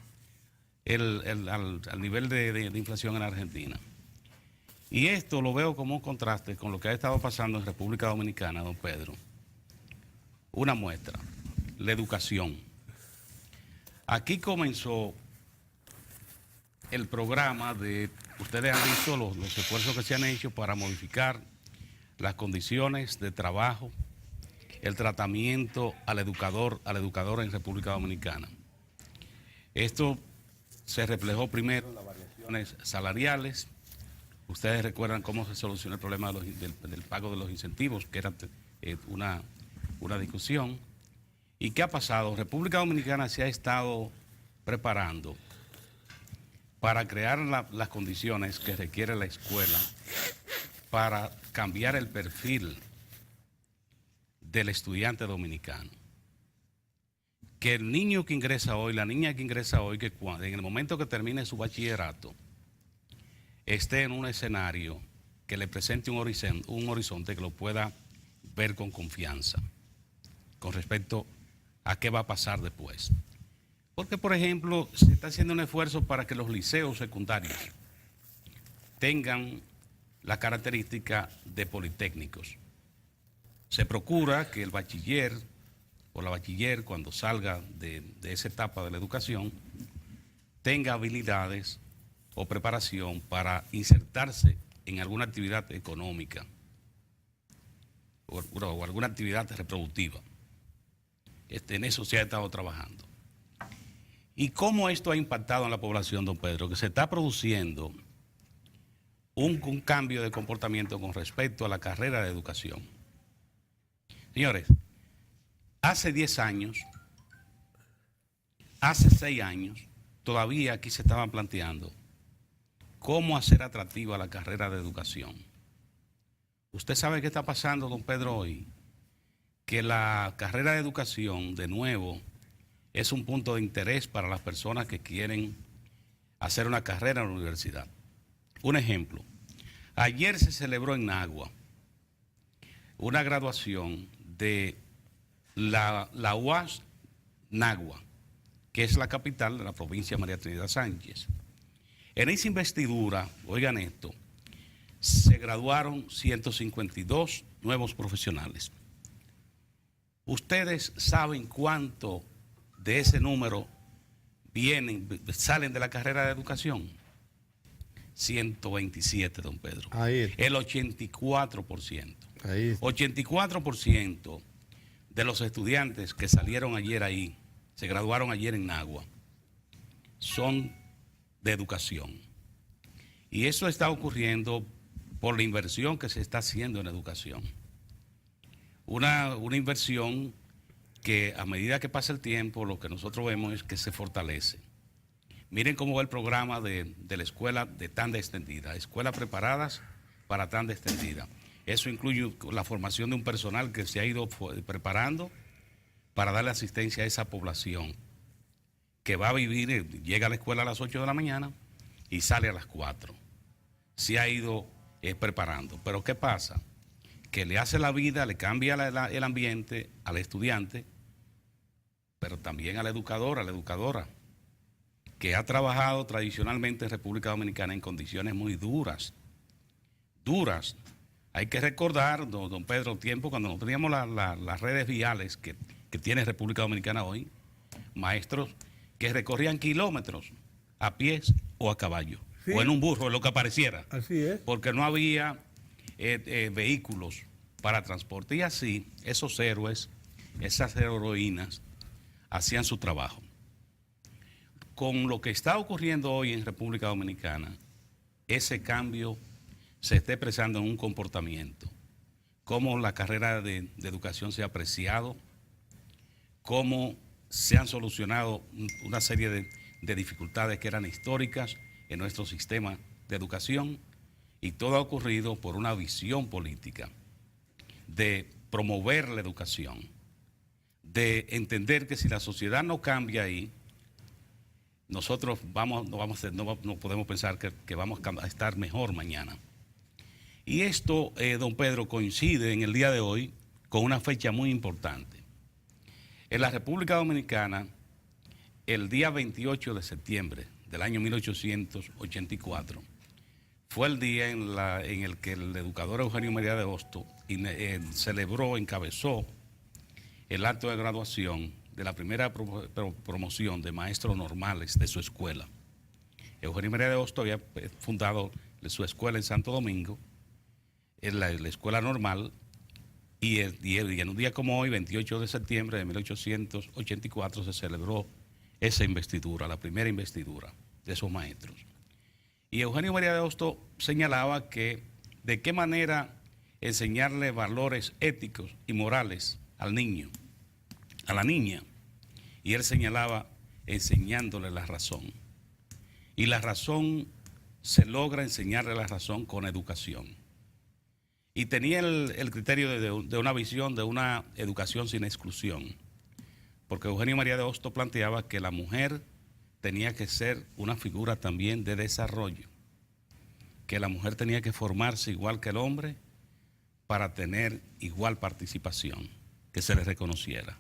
al nivel de inflación en Argentina. Y esto lo veo como un contraste con lo que ha estado pasando en República Dominicana, don Pedro. Una muestra, la educación. Aquí comenzó el programa de, ustedes han visto los esfuerzos que se han hecho para modificar las condiciones de trabajo, el tratamiento a la educadora en República Dominicana. Esto se reflejó primero en las variaciones salariales. Ustedes recuerdan cómo se solucionó el problema del pago de los incentivos, que era una discusión. ¿Y qué ha pasado? República Dominicana se ha estado preparando para crear las condiciones que requiere la escuela para cambiar el perfil del estudiante dominicano. Que el niño que ingresa hoy, la niña que ingresa hoy, que en el momento que termine su bachillerato, esté en un escenario que le presente un horizonte que lo pueda ver con confianza con respecto a qué va a pasar después. Porque, por ejemplo, se está haciendo un esfuerzo para que los liceos secundarios tengan la característica de politécnicos. Se procura que el bachiller o la bachiller, cuando salga de esa etapa de la educación, tenga habilidades o preparación para insertarse en alguna actividad económica o alguna actividad reproductiva. En eso se ha estado trabajando. ¿Y cómo esto ha impactado en la población, don Pedro? Que se está produciendo un cambio de comportamiento con respecto a la carrera de educación. Señores, hace 10 años, hace 6 años, todavía aquí se estaban planteando cómo hacer atractiva la carrera de educación. Usted sabe qué está pasando, don Pedro, hoy, que la carrera de educación, de nuevo, es un punto de interés para las personas que quieren hacer una carrera en la universidad. Un ejemplo, ayer se celebró en Nagua una graduación de la UAS Nagua, que es la capital de la provincia de María Trinidad Sánchez. En esa investidura, oigan esto, se graduaron 152 nuevos profesionales. ¿Ustedes saben cuánto de ese número salen de la carrera de educación? 127, don Pedro. Ahí. El 84%. Ahí. 84% de los estudiantes que salieron ayer ahí, se graduaron ayer en Nagua, son de educación. Y eso está ocurriendo por la inversión que se está haciendo en educación. Una inversión que a medida que pasa el tiempo, lo que nosotros vemos es que se fortalece. Miren cómo va el programa de la escuela de tanda extendida, escuelas preparadas para tanda extendida. Eso incluye la formación de un personal que se ha ido preparando para darle asistencia a esa población que va a vivir, llega a la escuela a las 8 de la mañana y sale a las 4. Se ha ido preparando. Pero ¿qué pasa? Que le hace la vida, le cambia el ambiente al estudiante, pero también a la educadora, que ha trabajado tradicionalmente en República Dominicana en condiciones muy duras. Hay que recordar, don Pedro, tiempo cuando no teníamos las redes viales que tiene República Dominicana hoy, maestros que recorrían kilómetros a pies o a caballo, sí, o en un burro, en lo que apareciera. Así es. Porque no había vehículos para transporte. Y así, esos héroes, esas heroínas, hacían su trabajo. Con lo que está ocurriendo hoy en República Dominicana, ese cambio se está expresando en un comportamiento. Cómo la carrera de educación se ha apreciado, cómo se han solucionado una serie de dificultades que eran históricas en nuestro sistema de educación, y todo ha ocurrido por una visión política de promover la educación, de entender que si la sociedad no cambia ahí, nosotros no podemos pensar que vamos a estar mejor mañana. Y esto, don Pedro, coincide en el día de hoy con una fecha muy importante. En la República Dominicana, el día 28 de septiembre del año 1884, fue el día en el que el educador Eugenio María de Hostos celebró, encabezó el acto de graduación de la primera promoción de maestros normales de su escuela. Eugenio María de Hostos había fundado su escuela en Santo Domingo, en la escuela normal, y en un día como hoy, 28 de septiembre de 1884, se celebró esa investidura, la primera investidura de esos maestros. Y Eugenio María de Hostos señalaba que de qué manera enseñarle valores éticos y morales al niño, a la niña. Y él señalaba enseñándole la razón. Y la razón se logra enseñarle la razón con educación. Y tenía el criterio de una visión de una educación sin exclusión. Porque Eugenio María de Hostos planteaba que la mujer tenía que ser una figura también de desarrollo. Que la mujer tenía que formarse igual que el hombre para tener igual participación, que se le reconociera.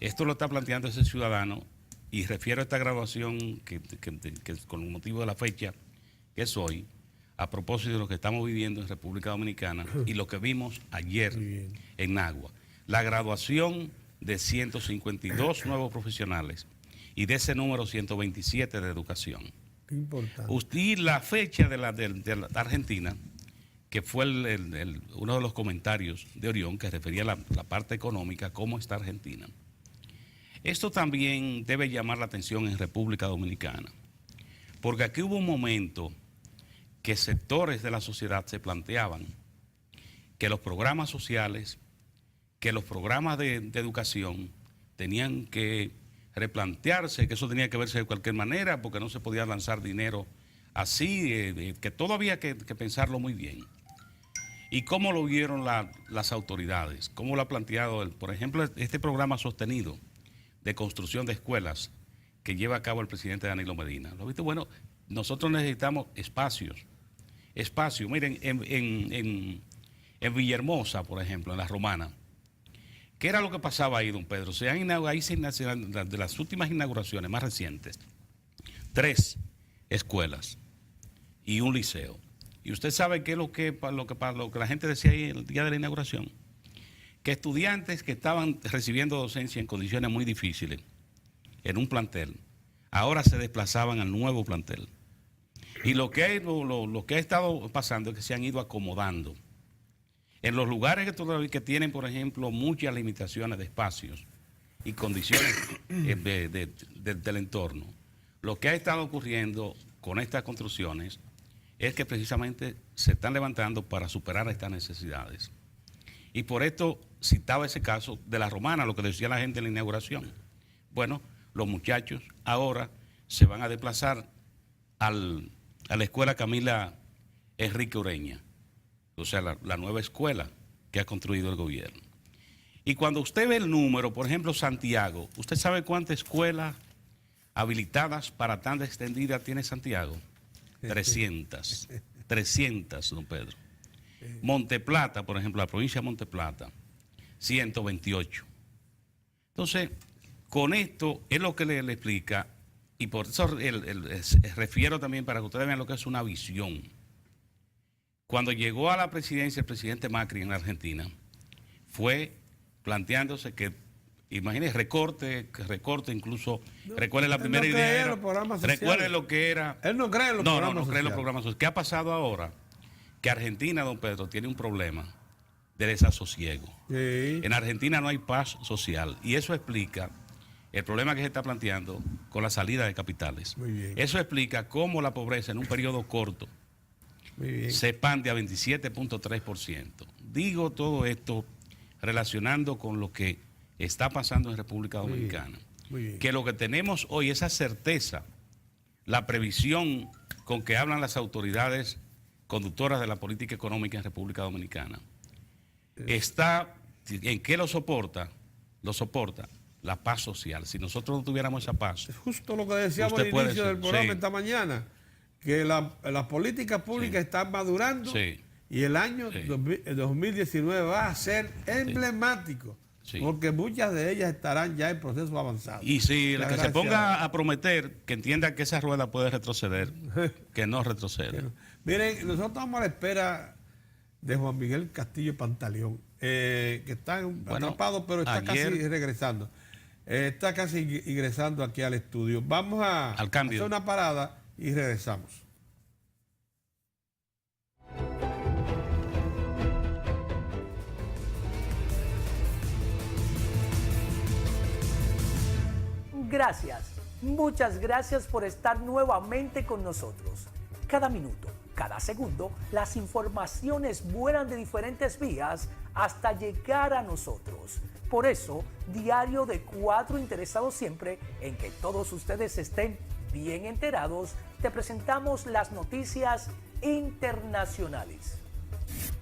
Esto lo está planteando ese ciudadano, y refiero a esta graduación que con motivo de la fecha que es hoy, a propósito de lo que estamos viviendo en República Dominicana y lo que vimos ayer en Nagua. La graduación de 152 nuevos profesionales y de ese número 127 de educación. Qué importante. Y la fecha de la Argentina, que fue uno de los comentarios de Orión que refería a la parte económica, cómo está Argentina. Esto también debe llamar la atención en República Dominicana, porque aquí hubo un momento que sectores de la sociedad se planteaban que los programas sociales, que los programas de educación tenían que replantearse, que eso tenía que verse de cualquier manera, porque no se podía lanzar dinero así, que todo había que pensarlo muy bien. ¿Y cómo lo vieron las autoridades? ¿Cómo lo ha planteado, por ejemplo, este programa sostenido de construcción de escuelas que lleva a cabo el presidente Danilo Medina? ¿Lo viste? Bueno, nosotros necesitamos espacios. Miren, en Villahermosa, por ejemplo, en La Romana, ¿qué era lo que pasaba ahí, don Pedro? De las últimas inauguraciones más recientes, 3 escuelas y un liceo. Y usted sabe qué es lo que la gente decía ahí el día de la inauguración, que estudiantes que estaban recibiendo docencia en condiciones muy difíciles en un plantel, ahora se desplazaban al nuevo plantel. Y lo que ha estado pasando es que se han ido acomodando. En los lugares que tienen, por ejemplo, muchas limitaciones de espacios y condiciones del entorno, lo que ha estado ocurriendo con estas construcciones es que precisamente se están levantando para superar estas necesidades. Y por esto citaba ese caso de La Romana, lo que decía la gente en la inauguración. Bueno, los muchachos ahora se van a desplazar a la escuela Camila Enrique Ureña, o sea, la nueva escuela que ha construido el gobierno. Y cuando usted ve el número, por ejemplo, Santiago, ¿usted sabe cuántas escuelas habilitadas para tanda extendida tiene Santiago? 300, don Pedro. Monteplata, por ejemplo, la provincia de Monteplata, 128. Entonces, con esto es lo que le explica, y por eso refiero también para que ustedes vean lo que es una visión. Cuando llegó a la presidencia el presidente Macri en la Argentina, fue planteándose que, imagínense, recorte incluso, recuerden la primera idea, recuerden lo que era. Él no cree en los programas sociales. No cree en los programas sociales. ¿Qué ha pasado ahora? Que Argentina, don Pedro, tiene un problema de desasosiego. Sí. En Argentina no hay paz social, y eso explica el problema que se está planteando con la salida de capitales. Muy bien. Eso explica cómo la pobreza en un periodo corto se expande a 27.3%. Digo todo esto relacionando con lo que está pasando en República Dominicana. Muy bien. Que lo que tenemos hoy, esa certeza, la previsión con que hablan las autoridades conductoras de la política económica en República Dominicana, ¿en qué lo soporta? Lo soporta la paz social. Si nosotros no tuviéramos esa paz... Es justo lo que decíamos al inicio del programa esta mañana, que las políticas públicas están madurando y el año 2019 va a ser emblemático. Porque muchas de ellas estarán ya en proceso avanzado. Y si la que se ponga a prometer, que entienda que esa rueda puede retroceder, que no retroceda. Miren, nosotros estamos a la espera de Juan Miguel Castillo Pantaleón, que está atrapado, pero está casi regresando. Está casi ingresando aquí al estudio. Vamos a hacer una parada y regresamos. Gracias, muchas gracias por estar nuevamente con nosotros. Cada minuto, cada segundo, las informaciones vuelan de diferentes vías hasta llegar a nosotros. Por eso, Diario de 4, interesado siempre en que todos ustedes estén bien enterados, te presentamos las noticias internacionales.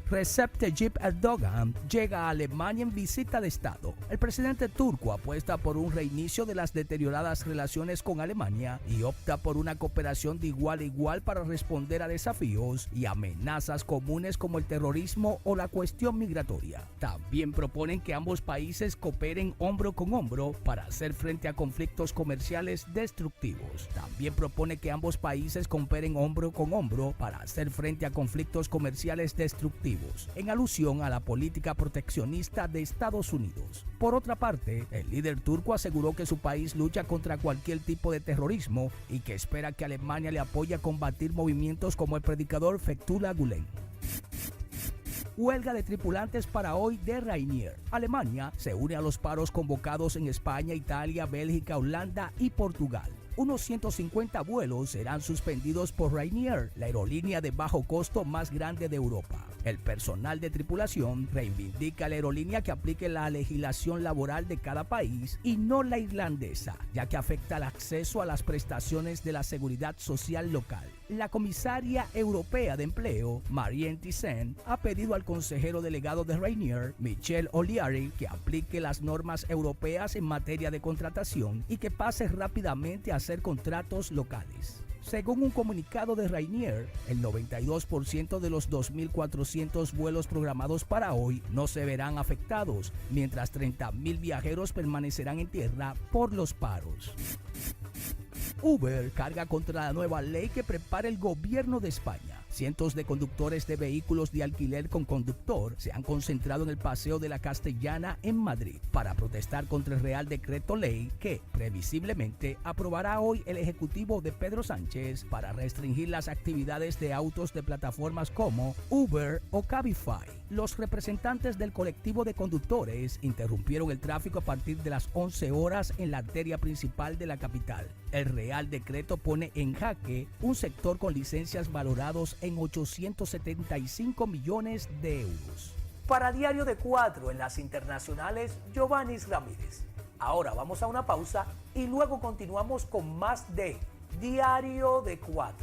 Recep Tayyip Erdogan llega a Alemania en visita de Estado. El presidente turco apuesta por un reinicio de las deterioradas relaciones con Alemania y opta por una cooperación de igual a igual para responder a desafíos y amenazas comunes como el terrorismo o la cuestión migratoria. También proponen que ambos países cooperen hombro con hombro para hacer frente a conflictos comerciales destructivos. También propone que ambos países cooperen hombro con hombro para hacer frente a conflictos comerciales destructivos, en alusión a la política proteccionista de Estados Unidos. Por otra parte, el líder turco aseguró que su país lucha contra cualquier tipo de terrorismo y que espera que Alemania le apoye a combatir movimientos como el predicador Fethullah Gülen. Huelga de tripulantes para hoy de Ryanair. Alemania se une a los paros convocados en España, Italia, Bélgica, Holanda y Portugal. Unos 150 vuelos serán suspendidos por Ryanair, la aerolínea de bajo costo más grande de Europa. El personal de tripulación reivindica a la aerolínea que aplique la legislación laboral de cada país y no la irlandesa, ya que afecta el acceso a las prestaciones de la seguridad social local. La comisaria europea de empleo, Marianne Thyssen, ha pedido al consejero delegado de Ryanair, Michel Oliari, que aplique las normas europeas en materia de contratación y que pase rápidamente a hacer contratos locales. Según un comunicado de Ryanair, el 92% de los 2.400 vuelos programados para hoy no se verán afectados, mientras 30.000 viajeros permanecerán en tierra por los paros. Uber carga contra la nueva ley que prepara el gobierno de España. Cientos de conductores de vehículos de alquiler con conductor se han concentrado en el Paseo de la Castellana en Madrid para protestar contra el Real Decreto Ley que, previsiblemente, aprobará hoy el Ejecutivo de Pedro Sánchez para restringir las actividades de autos de plataformas como Uber o Cabify. Los representantes del colectivo de conductores interrumpieron el tráfico a partir de las 11 horas en la arteria principal de la capital. El Real Decreto pone en jaque un sector con licencias valorados en 875 millones de euros. Para Diario de 4 en las internacionales, Giovanni Ramírez. Ahora vamos a una pausa y luego continuamos con más de Diario de 4.